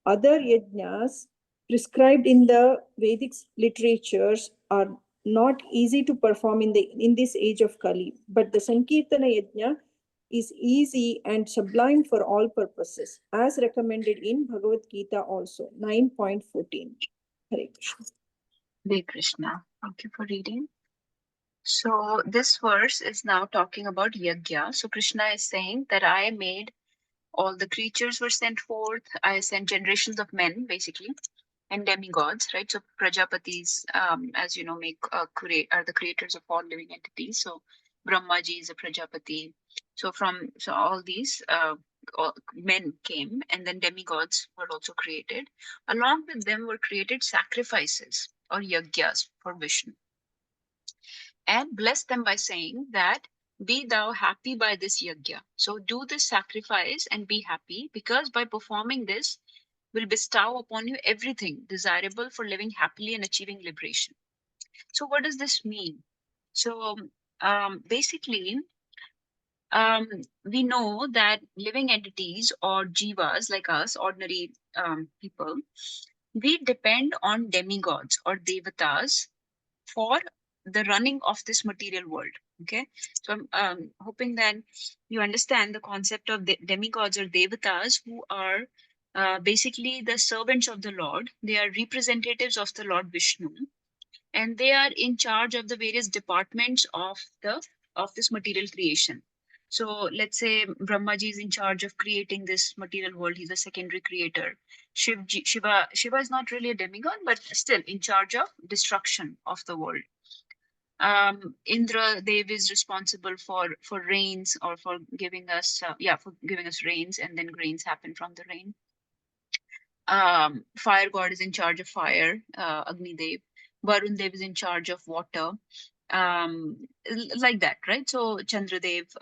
Other yajnas prescribed in the Vedic literatures are not easy to perform in this age of Kali, but the Sankirtana Yajna is easy and sublime for all purposes, as recommended in Bhagavad Gita also, 9.14. Hare Krishna. Hare Krishna. Thank you for reading. So this verse is now talking about yajna. So Krishna is saying that I made all the creatures were sent forth. I sent generations of men, basically, and demigods, right? So Prajapatis, as you know, are the creators of all living entities. So Brahmaji is a Prajapati. So all these all men came, and then demigods were also created. Along with them were created sacrifices or yajnas for Vishnu, and blessed them by saying that be thou happy by this yajna. So do this sacrifice and be happy, because by performing this will bestow upon you everything desirable for living happily and achieving liberation. So what does this mean? So basically, we know that living entities or jivas like us, ordinary people, we depend on demigods or devatas for the running of this material world. Okay, so I'm hoping that you understand the concept of demigods or devatas, who are basically the servants of the Lord. They are representatives of the Lord Vishnu, and they are in charge of the various departments of this material creation. So let's say Brahmaji is in charge of creating this material world. He's a secondary creator. Shiva is not really a demigod, but still in charge of destruction of the world. Indra Dev is responsible for rains, or for giving us rains, and then grains happen from the rain. Fire god is in charge of fire, Agni Dev. Varun Dev is in charge of water, like that, right? So Chandradev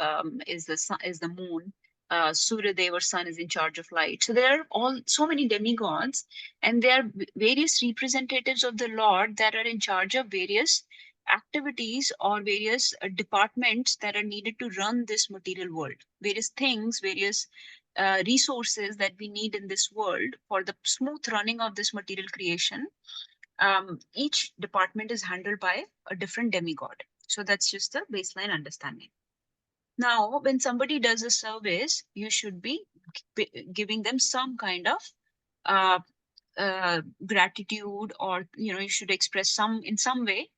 is the sun, is the moon. Surya Dev or sun is in charge of light. So there are so many demigods, and there are various representatives of the Lord that are in charge of various activities or various departments that are needed to run this material world. Various things, various resources that we need in this world for the smooth running of this material creation. Each department is handled by a different demigod. So that's just the baseline understanding. Now, when somebody does a service, you should be giving them some kind of gratitude, or you should express in some way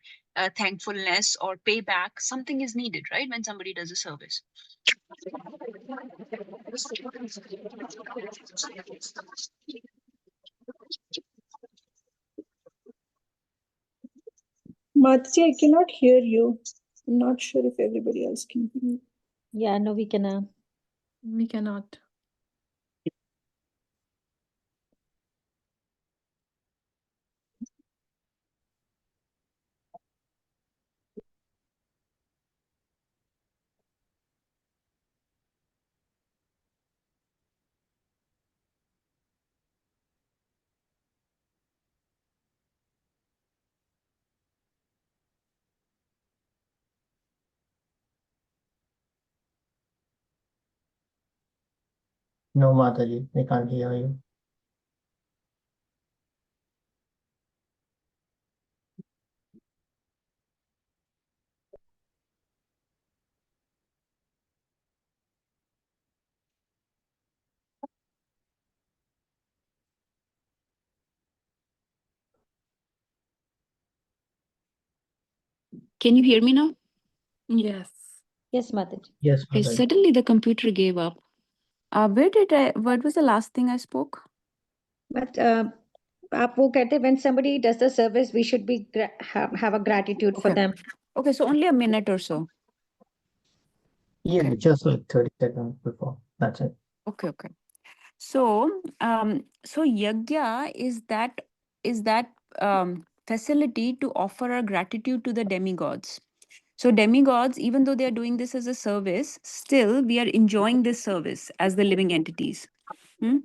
thankfulness or payback. Something is needed, right, when somebody does a service. Mataji, I cannot hear you. I'm not sure if everybody else can hear you. Yeah, no, we can. We cannot. No, Mataji, we can't hear you. Can you hear me now? Yes. Yes, Mataji. Yes, Okay, Mataji. suddenly the computer gave up. What was the last thing I spoke? But आप वो कहते when somebody does the service, we should be have a gratitude for Okay. them. Okay, so only a minute or so. Yeah, Okay. just like 30 seconds before. That's it. Okay. So, yajna is that facility to offer our gratitude to the demigods. So demigods, even though they are doing this as a service, still we are enjoying this service as the living entities. Hmm?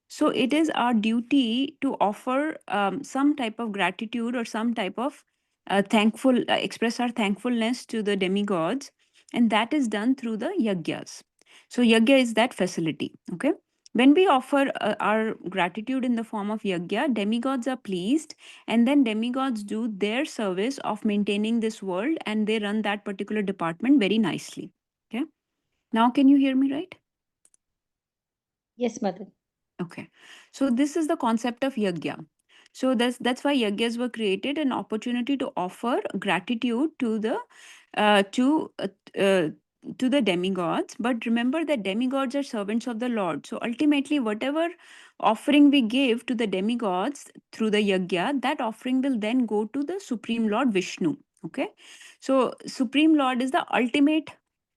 So it is our duty to offer some type of gratitude or some type of express our thankfulness to the demigods, and that is done through the yajnas. So yajna is that facility. Okay. When we offer our gratitude in the form of yajna, demigods are pleased, and then demigods do their service of maintaining this world, and they run that particular department very nicely. Okay. Now, can you hear me right? Yes, Mataji. Okay, so this is the concept of yajna. So that's why yajnas were created, an opportunity to offer gratitude to the uh, to uh, uh, to the demigods. But remember that demigods are servants of the Lord. So ultimately, whatever offering we give to the demigods through the yajna, that offering will then go to the Supreme Lord Vishnu. Okay, so Supreme Lord is the ultimate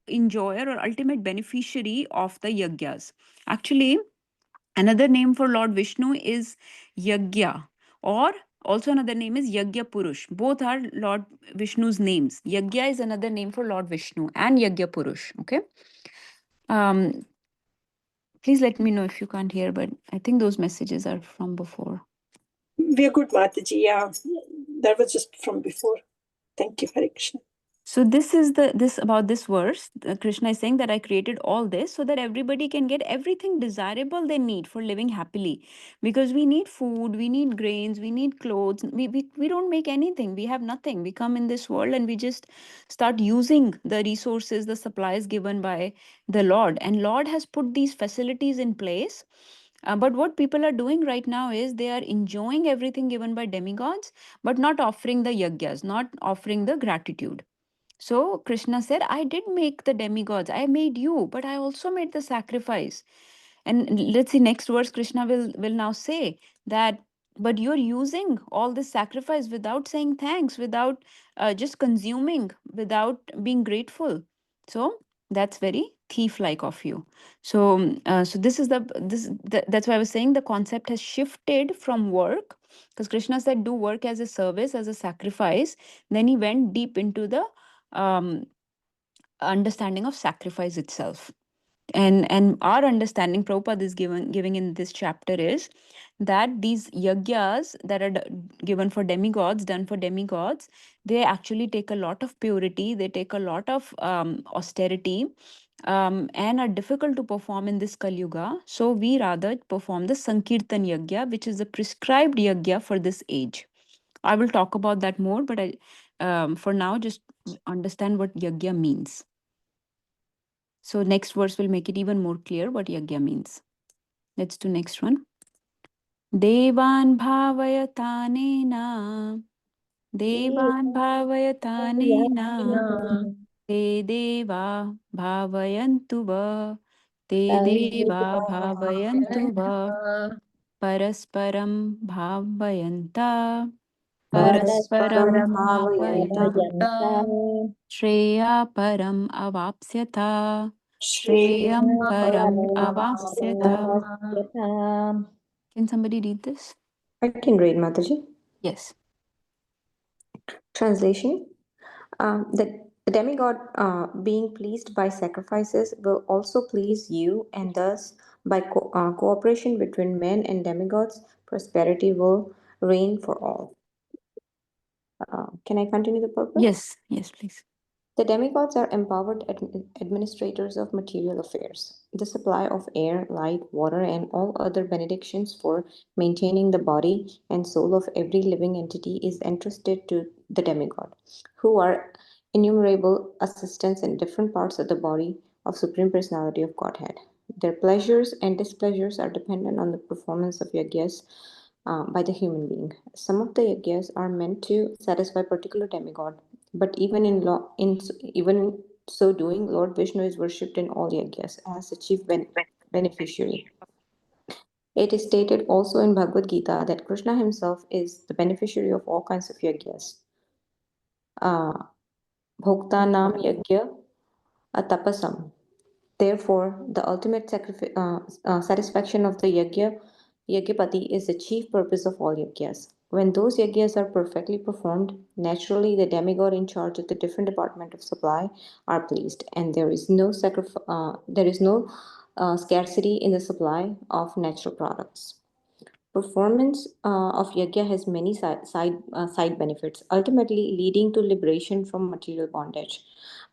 enjoyer or ultimate beneficiary of the yajnas. Actually, another name for Lord Vishnu is Yagya, or also another name is Yagya Purush. Both are Lord Vishnu's names. Yagya is another name for Lord Vishnu and Yagya Purush. Okay. Um, please let me know if you can't hear, but I think those messages are from before. We are good, Mataji. Yeah, that was just from before. Thank you, Hare Krishna. So this is this about this verse. Krishna is saying that I created all this so that everybody can get everything desirable they need for living happily. Because we need food, we need grains, we need clothes. We don't make anything. We have nothing. We come in this world and we just start using the resources, the supplies given by the Lord. And Lord has put these facilities in place. But what people are doing right now is they are enjoying everything given by demigods, but not offering the yajnas, not offering the gratitude. So Krishna said, I did make the demigods. I made you, but I also made the sacrifice. And let's see, next verse, Krishna will now say that, but you're using all this sacrifice without saying thanks, without just consuming, without being grateful. So that's very thief-like of you. So, so this is that's why I was saying the concept has shifted from work, because Krishna said, do work as a service, as a sacrifice. Then he went deep into the um, understanding of sacrifice itself. And our understanding Prabhupada is giving in this chapter is that these yajnas that are given for demigods, done for demigods, they actually take a lot of purity, they take a lot of austerity, and are difficult to perform in this Kali Yuga. So we rather perform the Sankirtan Yajna, which is the prescribed yajna for this age. I will talk about that more, but for now, just understand what yajna means. So next verse will make it even more clear what yajna means. Let's do next one. Devan bhavayatanena. Devan bhavayatanena. Te deva bhavayantu va. Te deva bhavayantu va. Parasparam bhavayanta. परस्परं भावयन्तः भावयन्तः श्रेया परम् अवाप्स्यता श्रेयं परम् अवाप्स्यता. Can somebody read this? I can read, Mataji. Yes. Translation. The demigod, being pleased by sacrifices, will also please you, and thus, by cooperation between men and demigods, prosperity will reign for all. Can I continue the purpose? Yes. Yes, please. The demigods are empowered administrators of material affairs. The supply of air, light, water, and all other benedictions for maintaining the body and soul of every living entity is entrusted to the demigod, who are innumerable assistants in different parts of the body of Supreme Personality of Godhead. Their pleasures and displeasures are dependent on the performance of yajnas by the human being. Some of the yajnas are meant to satisfy particular demigod, but even in so doing, Lord Vishnu is worshipped in all yajnas as the chief beneficiary. It is stated also in Bhagavad Gita that Krishna himself is the beneficiary of all kinds of yajnas. Bhoktanam yajna atapasam. Therefore, the ultimate satisfaction of the Yajnapati is the chief purpose of all yajnas. When those yajnas are perfectly performed, naturally the demigod in charge of the different department of supply are pleased, and there is no scarcity in the supply of natural products. Performance of yajna has many side benefits, ultimately leading to liberation from material bondage.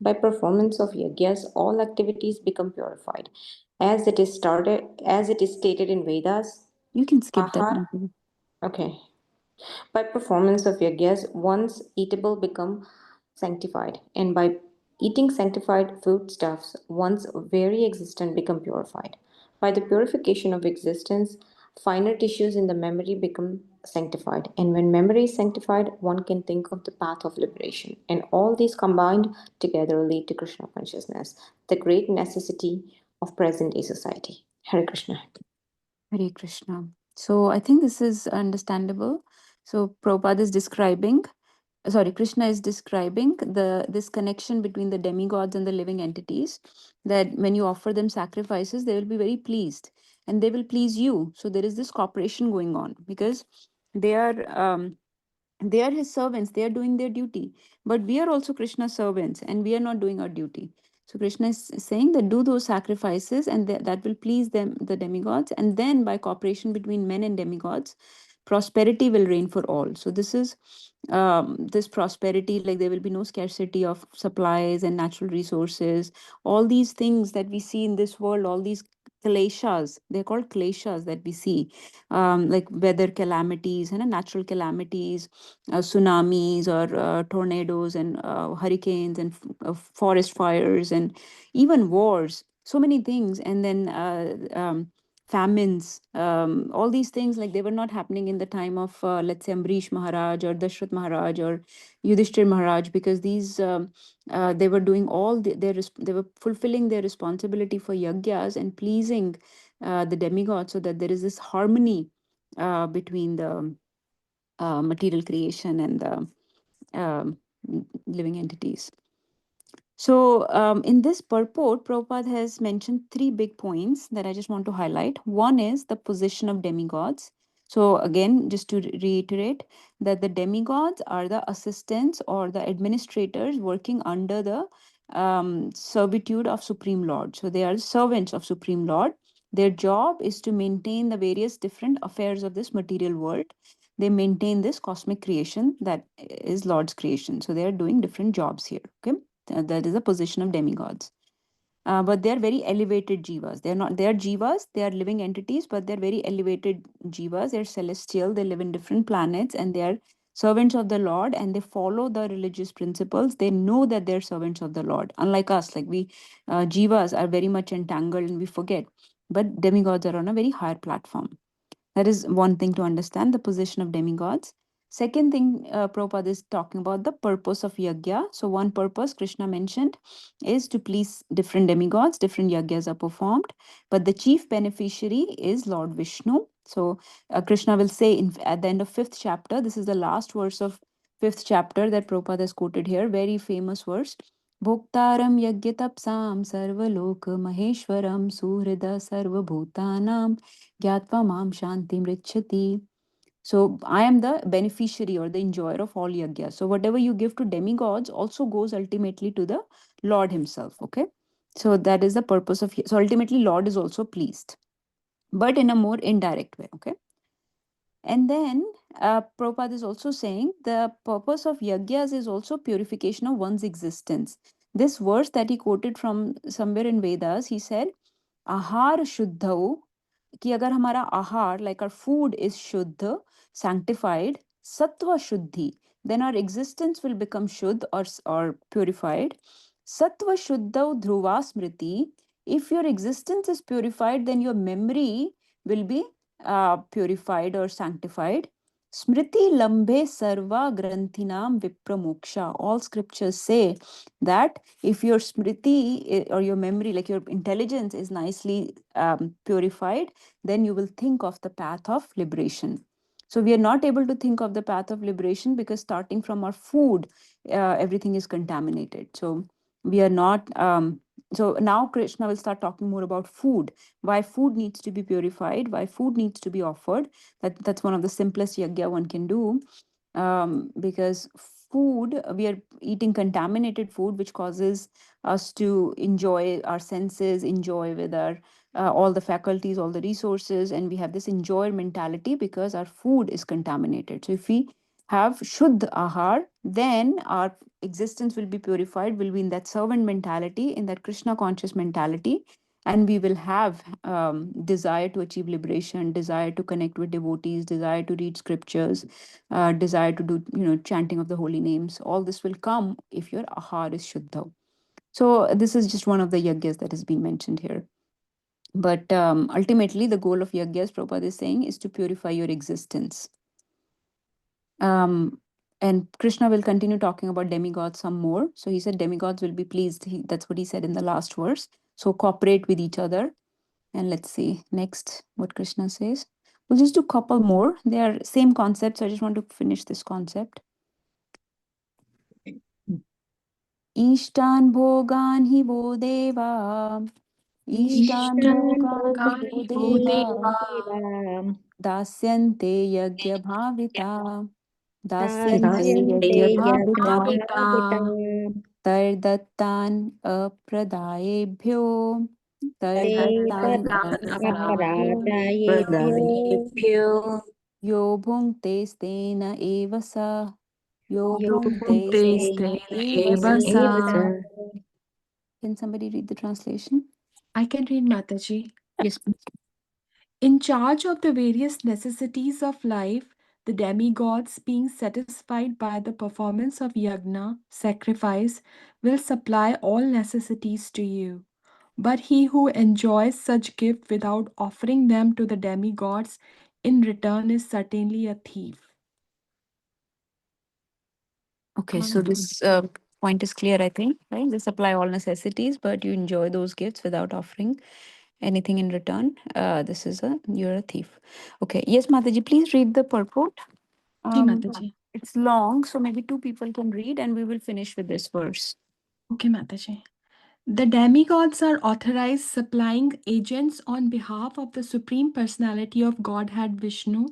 By performance of yajnas, all activities become purified. As it is stated in Vedas. You can skip that. Ahar, okay. By performance of yajnas, one's eatable become sanctified, and by eating sanctified foodstuffs, one's very existence become purified. By the purification of existence, finer tissues in the memory become sanctified, and when memory is sanctified, one can think of the path of liberation. And all these combined together lead to Krishna consciousness, the great necessity of present-day society. Hare Krishna. Hare Krishna. So I think this is understandable. So Prabhupada is describing, Krishna is describing this connection between the demigods and the living entities, that when you offer them sacrifices, they will be very pleased and they will please you. So there is this cooperation going on because they are his servants, they are doing their duty, but we are also Krishna's servants and we are not doing our duty. So Krishna is saying that do those sacrifices and that will please them, the demigods, and then by cooperation between men and demigods, prosperity will reign for all. So this is this prosperity, like there will be no scarcity of supplies and natural resources. All these things that we see in this world, all these kleshas, they're called kleshas that we see, like weather calamities and natural calamities, tsunamis or tornadoes and hurricanes and forest fires and even wars, so many things. And then famines, all these things, like they were not happening in the time of let's say Ambrish Maharaj or Dashrath Maharaj or Yudhishthir Maharaj, because these they were doing all they were fulfilling their responsibility for yajnas and pleasing the demigods, so that there is this harmony between the material creation and the living entities. So in this purport, Prabhupada has mentioned 3 big points that I just want to highlight. One is the position of demigods. So again, just to reiterate, that the demigods are the assistants or the administrators working under the servitude of Supreme Lord. So they are servants of Supreme Lord. Their job is to maintain the various different affairs of this material world. They maintain this cosmic creation that is Lord's creation. So they are doing different jobs here. Okay. That is the position of demigods. But they are very elevated jivas. They are jivas, they are living entities, but they're very elevated jivas. They're celestial, they live in different planets, and they are servants of the Lord, and they follow the religious principles. They know that they're servants of the Lord. Unlike us, like we jivas are very much entangled and we forget. But demigods are on a very higher platform. That is one thing to understand, the position of demigods. Second thing, Prabhupada is talking about the purpose of yajna. So one purpose Krishna mentioned is to please different demigods, different yajnas are performed, but the chief beneficiary is Lord Vishnu. So Krishna will say at the end of 5th chapter, this is the last verse of 5th chapter that Prabhupada has quoted here, very famous verse. Bhoktaram yagyatapsam sarvalok maheshwaram suhrida sarvabhutanam gyatva mam shantim richati. So I am the beneficiary or the enjoyer of all yajna. So whatever you give to demigods also goes ultimately to the Lord himself. Okay. So that is the purpose of, so ultimately Lord is also pleased, but in a more indirect way. Okay. And then Prabhupada is also saying the purpose of yajnas is also purification of one's existence. This verse that he quoted from somewhere in Vedas, he said, Ahar Shuddhau, कि अगर हमारा आहार, like our food is shuddha, sanctified, sattva shuddhi, then our existence will become shuddh or purified. Sattva shuddha dhruva smriti. If your existence is purified, then your memory will be purified or sanctified. Smriti lambhe sarva granthinam vipramoksha. All scriptures say that if your smriti or your memory, like your intelligence, is nicely purified, then you will think of the path of liberation. So we are not able to think of the path of liberation because starting from our food, everything is contaminated. So we are not. So now Krishna will start talking more about food, why food needs to be purified, why food needs to be offered. That's one of the simplest yajna one can do, because food, we are eating contaminated food, which causes us to enjoy our senses, enjoy with our all the faculties, all the resources, and we have this enjoy mentality because our food is contaminated. So if we have Shuddh Ahar, then our existence will be purified, will be in that servant mentality, in that Krishna conscious mentality, and we will have desire to achieve liberation, desire to connect with devotees, desire to read scriptures, desire to do chanting of the holy names. All this will come if your ahar is shuddha. So this is just one of the yajnas that has been mentioned here. But ultimately, the goal of yajnas, Prabhupada is saying, is to purify your existence. And Krishna will continue talking about demigods some more. So he said demigods will be pleased. That's what he said in the last verse. So cooperate with each other. And let's see next what Krishna says. We'll just do a couple more. They are same concepts. I just want to finish this concept. Ishtan bhogan hi vo deva. Ishtan bhogan hi vo deva. Dasyante yagya bhavita. Dasyante yagya bhavita. Tardattan apradayebhyo. Tardattan apradayebhyo. Yo bhungte stena eva sa. Yo bhungte stena eva sa. Can somebody read the translation? I can read, Mataji. Yes, please. In charge of the various necessities of life, the demigods, being satisfied by the performance of yagna, sacrifice, will supply all necessities to you. But he who enjoys such gift without offering them to the demigods in return is certainly a thief. Okay, so this point is clear, I think, right? They supply all necessities, but you enjoy those gifts without offering anything in return. You're a thief. Okay, yes, Mataji, please read the purport. Okay, Mataji. It's long, so maybe two people can read, and we will finish with this verse. Okay, Mataji. The demigods are authorized supplying agents on behalf of the Supreme Personality of Godhead Vishnu.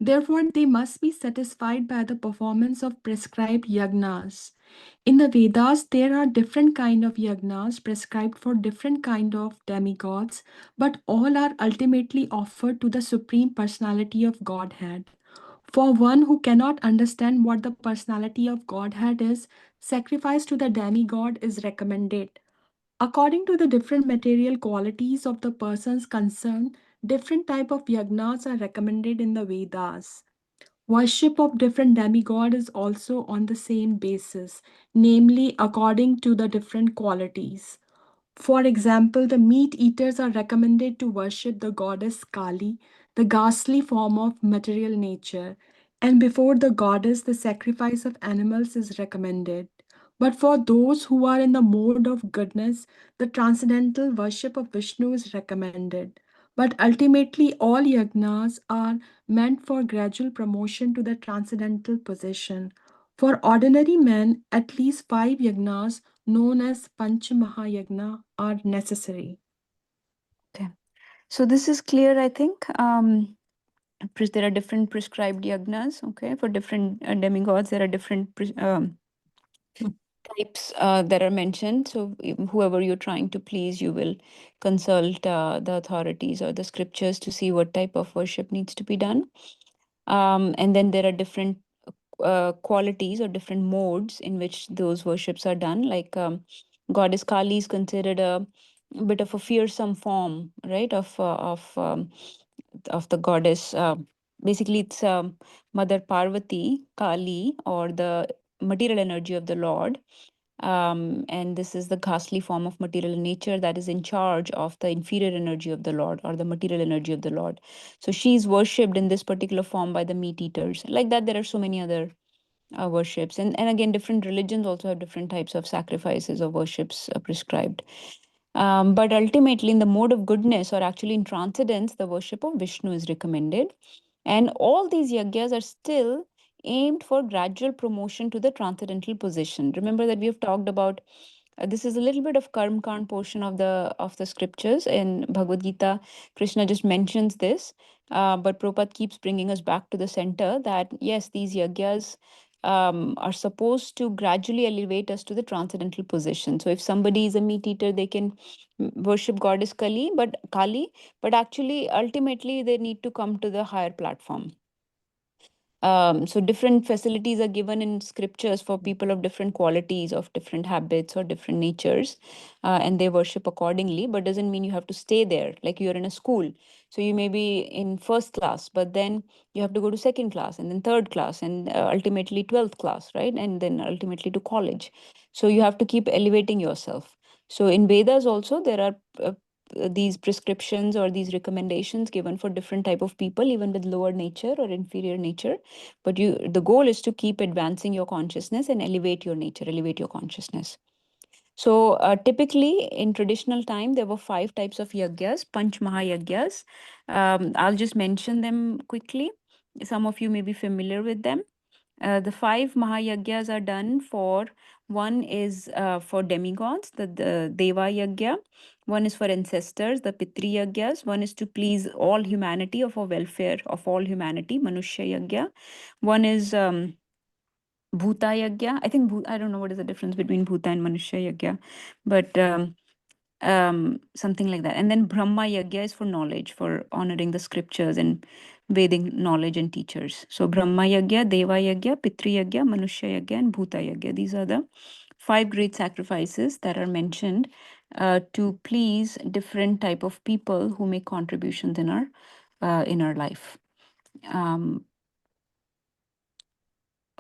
Therefore, they must be satisfied by the performance of prescribed yagnas. In the Vedas, there are different kind of yagnas prescribed for different kind of demigods, but all are ultimately offered to the Supreme Personality of Godhead. For one who cannot understand what the personality of Godhead is, sacrifice to the demigod is recommended. According to the different material qualities of the persons concerned, different type of yagnas are recommended in the Vedas. Worship of different demigod is also on the same basis, namely according to the different qualities. For example, the meat eaters are recommended to worship the goddess Kali, the ghastly form of material nature, and before the goddess, the sacrifice of animals is recommended. But for those who are in the mode of goodness, the transcendental worship of Vishnu is recommended. But ultimately, all yajnas are meant for gradual promotion to the transcendental position. For ordinary men, at least 5 yajnas, known as Panch Mahayagna, are necessary. Okay. So this is clear, I think. There are different prescribed yagnas, okay? For different demigods, there are different types that are mentioned. So whoever you're trying to please, you will consult the authorities or the scriptures to see what type of worship needs to be done. And then there are different qualities or different modes in which those worships are done. Like Goddess Kali is considered a bit of a fearsome form, right, of the goddess. Basically, it's Mother Parvati, Kali, or the material energy of the Lord. And this is the ghastly form of material nature that is in charge of the inferior energy of the Lord or the material energy of the Lord. So she is worshipped in this particular form by the meat eaters. Like that, there are so many other worships. And again, different religions also have different types of sacrifices or worships prescribed. But ultimately, in the mode of goodness or actually in transcendence, the worship of Vishnu is recommended. And all these yagyas are still aimed for gradual promotion to the transcendental position. Remember that we have talked about this is a little bit of Karma Kand portion of the scriptures in Bhagavad Gita. Krishna just mentions this, but Prabhupada keeps bringing us back to the center that yes, these yagyas are supposed to gradually elevate us to the transcendental position. So if somebody is a meat eater, they can worship goddess Kali, but actually ultimately they need to come to the higher platform. So different facilities are given in scriptures for people of different qualities, of different habits or different natures, and they worship accordingly, but doesn't mean you have to stay there. Like you're in a school, so you may be in first class, but then you have to go to second class and then third class and ultimately 12th class, right? And then ultimately to college. So you have to keep elevating yourself. So in Vedas also there are these prescriptions or these recommendations given for different type of people, even with lower nature or inferior nature. But the goal is to keep advancing your consciousness and elevate your nature, elevate your consciousness. So typically in traditional time, there were 5 types of yagyas, Panch Mahayagyas. I'll just mention them quickly. Some of you may be familiar with them. The 5 Mahayagyas are done for, one is for demigods, the Deva Yagya. One is for ancestors, the Pitri Yagyas. One is to please all humanity, of our welfare of all humanity, Manushya Yagya. One is Bhuta Yagya. I think, I don't know what is the difference between Bhuta and Manushya Yagya, but something like that. And then Brahma Yagya is for knowledge, for honoring the scriptures and Vedic knowledge and teachers. So Brahma Yagya, Deva Yagya, Pitri Yagya, Manushya Yagya, and Bhuta Yagya. These are the 5 great sacrifices that are mentioned to please different type of people who make contributions in our life.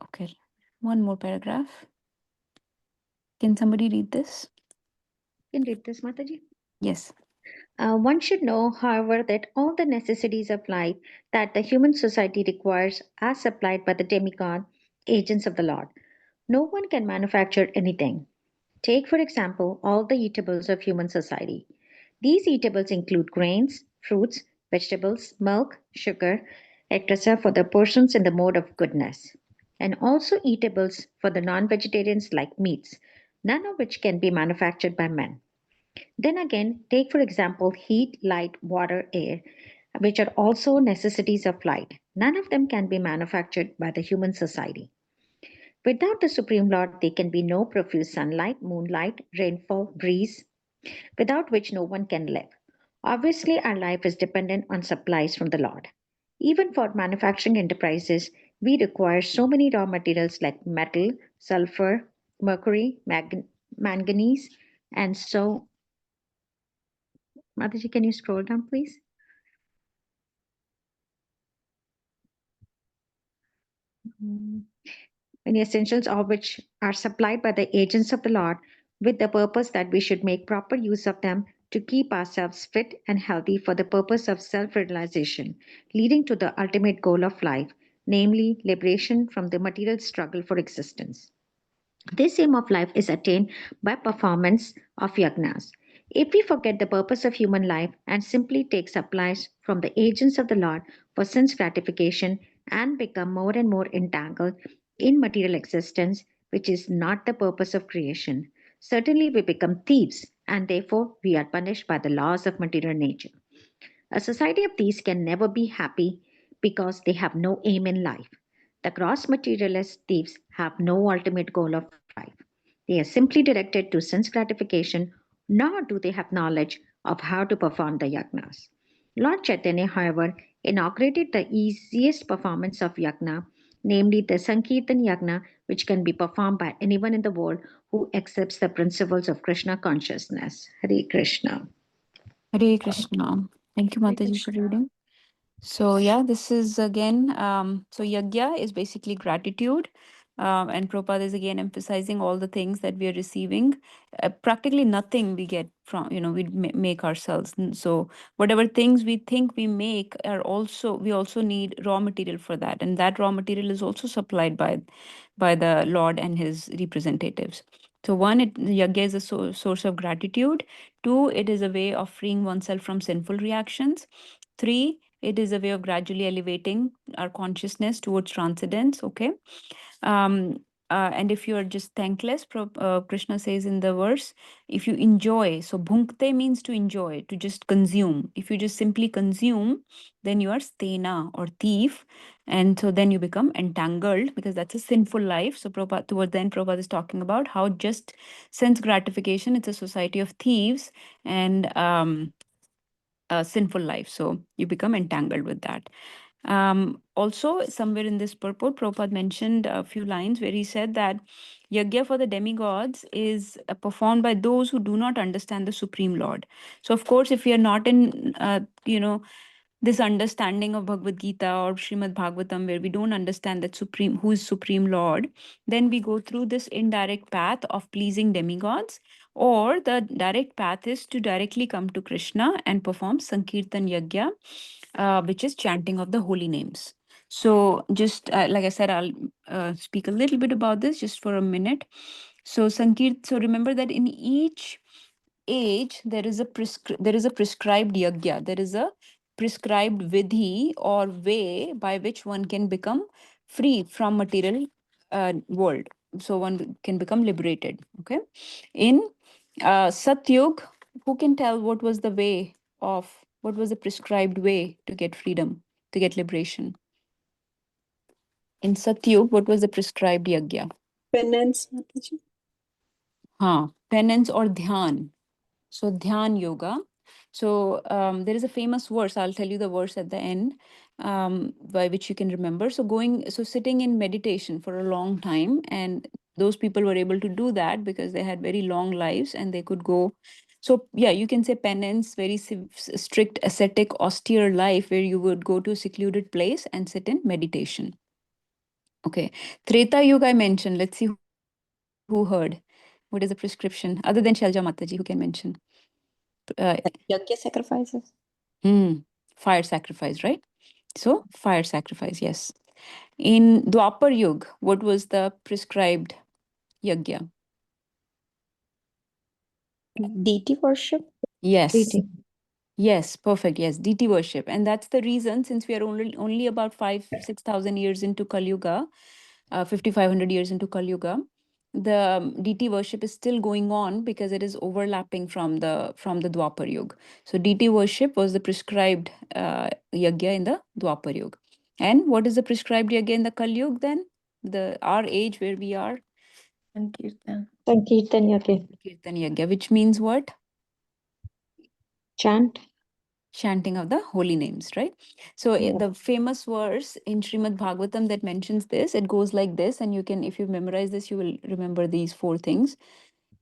Okay, one more paragraph. Can somebody read this? Can read this, Mataji. Yes. One should know, however, that all the necessities of life that the human society requires are supplied by the demigod, agents of the Lord. No one can manufacture anything. Take, for example, all the eatables of human society. These eatables include grains, fruits, vegetables, milk, sugar, etc. for the persons in the mode of goodness, and also eatables for the non-vegetarians like meats, none of which can be manufactured by men. Then again, take for example heat, light, water, air, which are also necessities of light. None of them can be manufactured by the human society. Without the Supreme Lord, there can be no profuse sunlight, moonlight, rainfall, breeze, without which no one can live. Obviously, our life is dependent on supplies from the Lord. Even for manufacturing enterprises, we require so many raw materials like metal, sulfur, mercury, manganese, and so. Mataji, can you scroll down, please? Many essentials, all which are supplied by the agents of the Lord, with the purpose that we should make proper use of them to keep ourselves fit and healthy for the purpose of self-realization, leading to the ultimate goal of life, namely liberation from the material struggle for existence. This aim of life is attained by performance of yagnas. If we forget the purpose of human life and simply take supplies from the agents of the Lord for sense gratification and become more and more entangled in material existence, which is not the purpose of creation, certainly we become thieves and therefore we are punished by the laws of material nature. A society of these can never be happy because they have no aim in life. The gross materialist thieves have no ultimate goal of life. They are simply directed to sense gratification, nor do they have knowledge of how to perform the yagnas. Lord Chaitanya, however, inaugurated the easiest performance of yagna, namely the Sankirtan yagna, which can be performed by anyone in the world who accepts the principles of Krishna consciousness. Hare Krishna. Hare Krishna. Thank you, Mataji, for reading. So yeah, this is again, so yagya is basically gratitude. And Prabhupada is again emphasizing all the things that we are receiving. Practically nothing we get from, we make ourselves. So whatever things we think we make are also, we also need raw material for that. And that raw material is also supplied by the Lord and his representatives. So one, yagya is a source of gratitude. Two, it is a way of freeing oneself from sinful reactions. Three, it is a way of gradually elevating our consciousness towards transcendence. Okay. And if you are just thankless, Krishna says in the verse, if you enjoy, so bhunkte means to enjoy, to just consume. If you just simply consume, then you are stena or thief. And so then you become entangled because that's a sinful life. So Prabhupada, towards the end, Prabhupada is talking about how just sense gratification, it's a society of thieves and sinful life. So you become entangled with that. Also, somewhere in this purport, Prabhupada mentioned a few lines where he said that yagya for the demigods is performed by those who do not understand the Supreme Lord. So, of course, if we are not in, this understanding of Bhagavad Gita or Srimad Bhagavatam, where we don't understand that who is Supreme Lord, then we go through this indirect path of pleasing demigods, or the direct path is to directly come to Krishna and perform Sankirtan Yagya, which is chanting of the holy names. So just like I said, I'll speak a little bit about this just for a minute. So remember that in each age there is a prescribed yagya, there is a prescribed vidhi or way by which one can become free from material world, so one can become liberated. Okay, in Satyug, who can tell what was the way of, what was the prescribed way to get freedom, to get liberation? In Satyug, what was the prescribed yagya? Penance, Mataji. Penance or dhyan. So dhyan yoga. So there is a famous verse. I'll tell you the verse at the end, by which you can remember. So sitting in meditation for a long time, and those people were able to do that because they had very long lives and they could go. So yeah, you can say penance, very strict, ascetic, austere life where you would go to a secluded place and sit in meditation. Okay, Treta Yuga I mentioned. Let's see who heard. What is the prescription other than Shalja Mataji? Who can mention? Yajna sacrifices. Fire sacrifice, right? So fire sacrifice, yes. In Dwapar Yuga, what was the prescribed yagya? Deity worship. Yes. Deity. Yes, perfect. Yes, deity worship. And that's the reason, since we are only about 6,000 years into Kali Yuga, 5,500 years into Kali Yuga, the deity worship is still going on because it is overlapping from the Dwapar Yuga. So deity worship was the prescribed yagya in the Dwapar Yuga. And what is the prescribed yagya in the Kali Yuga then? Our age where we are? Sankirtan. Sankirtan Yagya. Kirtan yagya, which means what? Chant. Chanting of the holy names, right? So the famous verse in Srimad Bhagavatam that mentions this, it goes like this, and you can, if you memorize this, you will remember these four things.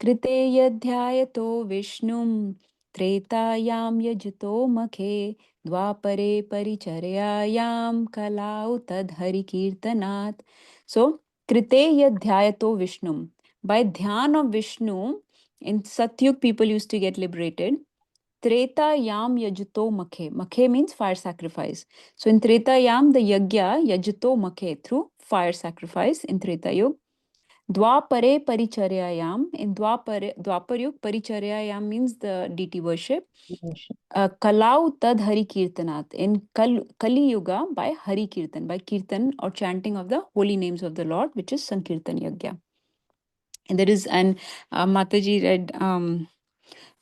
Krite yadhyayato vishnum tretayam yajuto makhe dvapare paricharyayam kalau tadhari kirtanat. So krite yadhyayato vishnum, by dhyan of Vishnu, in Satyug people used to get liberated. Treta yam yajuto makhe. Makhe means fire sacrifice. So in Treta yam, the yagya yajuto makhe, through fire sacrifice in Treta Yuga. Dvapare Paricharyayam. In Dwapar Yug, Paricharyayam means the deity worship. Kalau Tad Hari Kirtanat. In Kali Yuga, by Hari Kirtan, by Kirtan or chanting of the holy names of the Lord, which is Sankirtan Yagya. And there is Mataji read,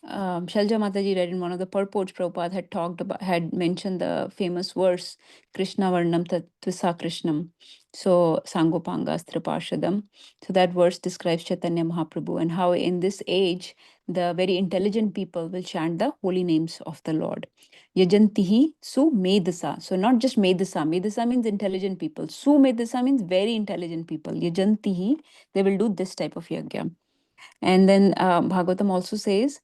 Shalja Mataji read in one of the purports Prabhupada had mentioned the famous verse, Krishna Varnam Tatvisa Krishnam. So Sangopanga Parshadam. So that verse describes Chaitanya Mahaprabhu and how in this age, the very intelligent people will chant the holy names of the Lord. Yajantihi Su Medasa. So not just Medasa. Medasa means intelligent people. Su Medasa means very intelligent people. Yajantihi, they will do this type of yagya. And then Bhagavatam also says,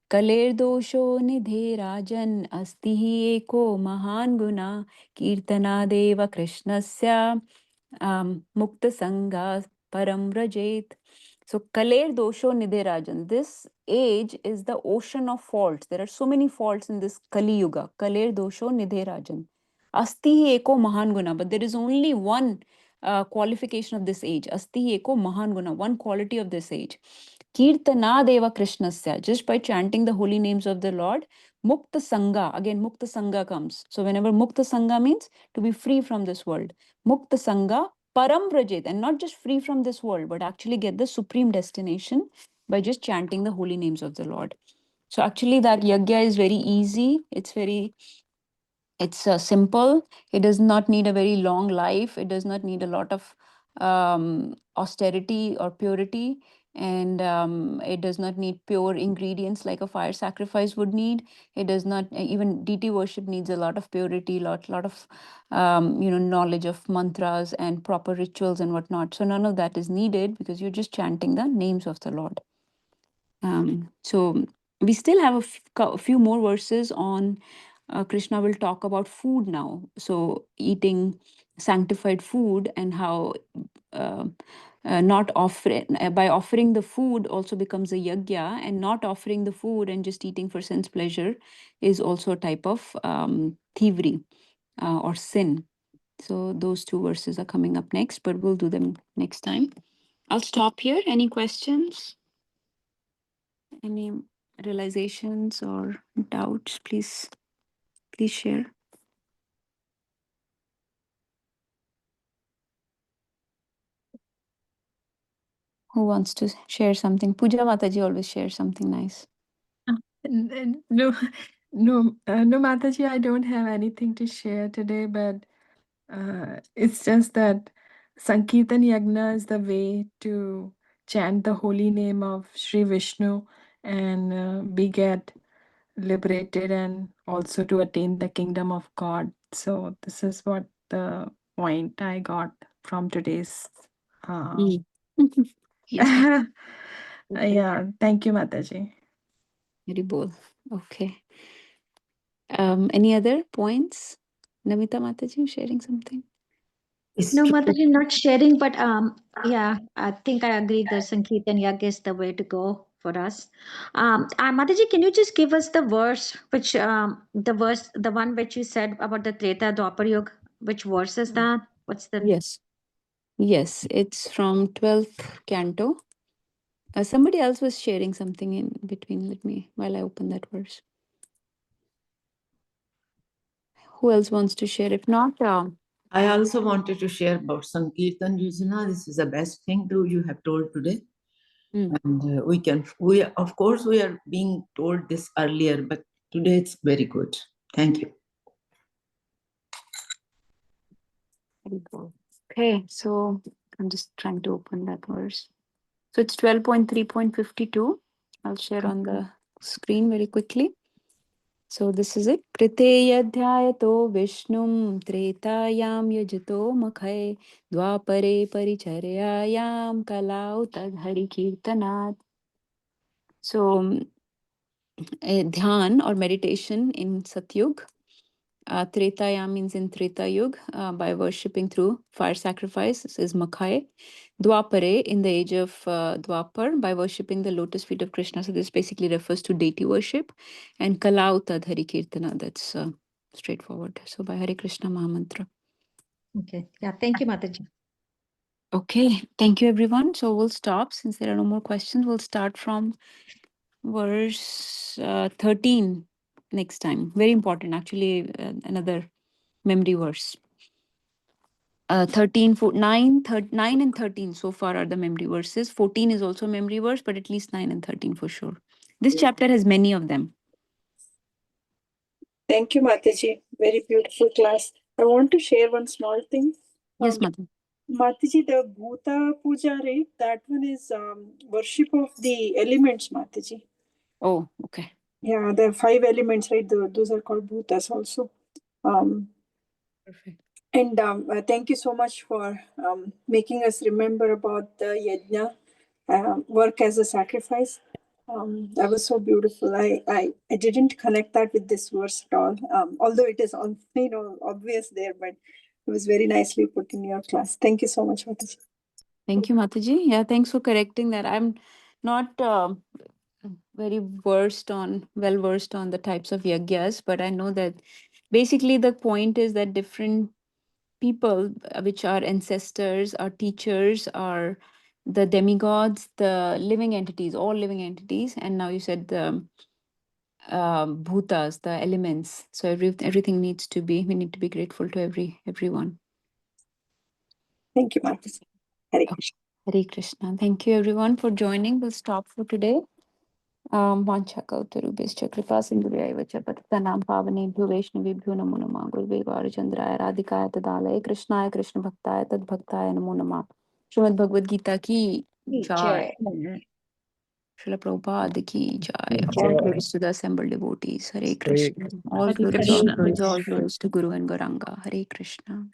Kaler dosho nidhe rajan astihi eko mahan guna kirtana deva krishnasya mukta sangha param rajet. So Kaler dosho nidhe rajan. This age is the ocean of faults. There are so many faults in this Kali Yuga. Kaler dosho nidhe rajan. Astihi eko mahan guna. But there is only one qualification of this age. Astihi eko mahan guna. One quality of this age. Kirtana Deva Krishnasya, just by chanting the holy names of the Lord, Mukta Sangha, again Mukta Sangha comes. So whenever Mukta Sangha means to be free from this world, Mukta Sangha Param Prajet, and not just free from this world, but actually get the supreme destination by just chanting the holy names of the Lord. So actually that yagya is very easy. It's simple. It does not need a very long life. It does not need a lot of austerity or purity. And it does not need pure ingredients like a fire sacrifice would need. It does not, even deity worship needs a lot of purity, lot of knowledge of mantras and proper rituals and whatnot. So none of that is needed because you're just chanting the names of the Lord. So we still have a few more verses on Krishna will talk about food now. So eating sanctified food and how not offering by offering the food also becomes a yagya, and not offering the food and just eating for sense pleasure is also a type of thievery or sin. So those two verses are coming up next, but we'll do them next time. I'll stop here. Any questions? Any realizations or doubts? Please share. Who wants to share something? Puja Mataji always shares something nice. No, Mataji, I don't have anything to share today, but it's just that Sankirtan Yagna is the way to chant the holy name of Sri Vishnu and we get liberated and also to attain the kingdom of God. So this is what the point I got from today's. Yes. Yeah, thank you, Mataji. Very bold. Okay. Any other points? Namita Mataji sharing something? No, Mataji, not sharing, but yeah, I think I agree that Sankirtan Yagya is the way to go for us. Mataji, can you just give us the verse, the one which you said about the Treta Dwapar Yuga? Which verse is that? What's the? Yes, it's from 12th canto. Somebody else was sharing something in between. Let me, while I open that verse. Who else wants to share? If not, I also wanted to share about Sankirtan Yojana. This is the best thing you have told today. And we of course, we are being told this earlier, but today it's very good. Thank you. Okay, so I'm just trying to open that verse. So it's 12.3.52. I'll share on the screen very quickly. So this is it. Kriteya dhyayato Vishnum Tretayam yajato makhay Dvapare paricharyayam kalau tad hari kirtanat. So dhyan or meditation in Satyug. Tretayam means in Treta Yug, by worshipping through fire sacrifice. This is Makhai. Dwapare, in the age of Dwapar, by worshipping the lotus feet of Krishna. So this basically refers to deity worship. And Kalautad Hari Kirtana, that's straightforward. So by Hare Krishna Mahamantra. Okay. Yeah. Thank you, Mataji. Okay, thank you everyone. So we'll stop since there are no more questions. We'll start from verse 13 next time. Very important, actually, another memory verse. 13, 9 and 13 so far are the memory verses. 14 is also a memory verse, but at least 9 and 13 for sure. This chapter has many of them. Thank you, Mataji. Very beautiful class. I want to share one small thing. Yes, Mata. Mataji, the Bhuta Puja, right? That one is worship of the elements, Mataji. Oh, okay. Yeah, the 5 elements, right? Those are called Bhutas also. Perfect. And thank you so much for making us remember about the yajna, work as a sacrifice. That was so beautiful. I didn't connect that with this verse at all, although it is obvious there, but it was very nicely put in your class. Thank you so much, Mataji. Thank you, Mataji. Yeah, thanks for correcting that. I'm not very well versed on the types of yagyas, but I know that basically the point is that different people, which are ancestors, are teachers, are the demigods, the living entities, all living entities, and now you said the bhutas, the elements. So everything needs to be. We need to be grateful to everyone. Thank you, Mataji. Hare Krishna. Hare Krishna. Thank you everyone for joining. We'll stop for today. वाञ्छाकौतरुभ्यश्च कृपासिन्धुभ्यैव च पतितानां पावनेभ्यो वैष्णवेभ्यो नमो नमः गुरुवे गौरचन्द्राय राधिकाय तदालय कृष्णाय कृष्णभक्ताय तद्भक्ताय नमो नमः श्रीमद् भगवद गीता की जय Srila Prabhupada ki jai. All glories to the assembled devotees. Hare Krishna. All Hare glories, Krishna. all glories to Guru and Gauranga. Hare Krishna.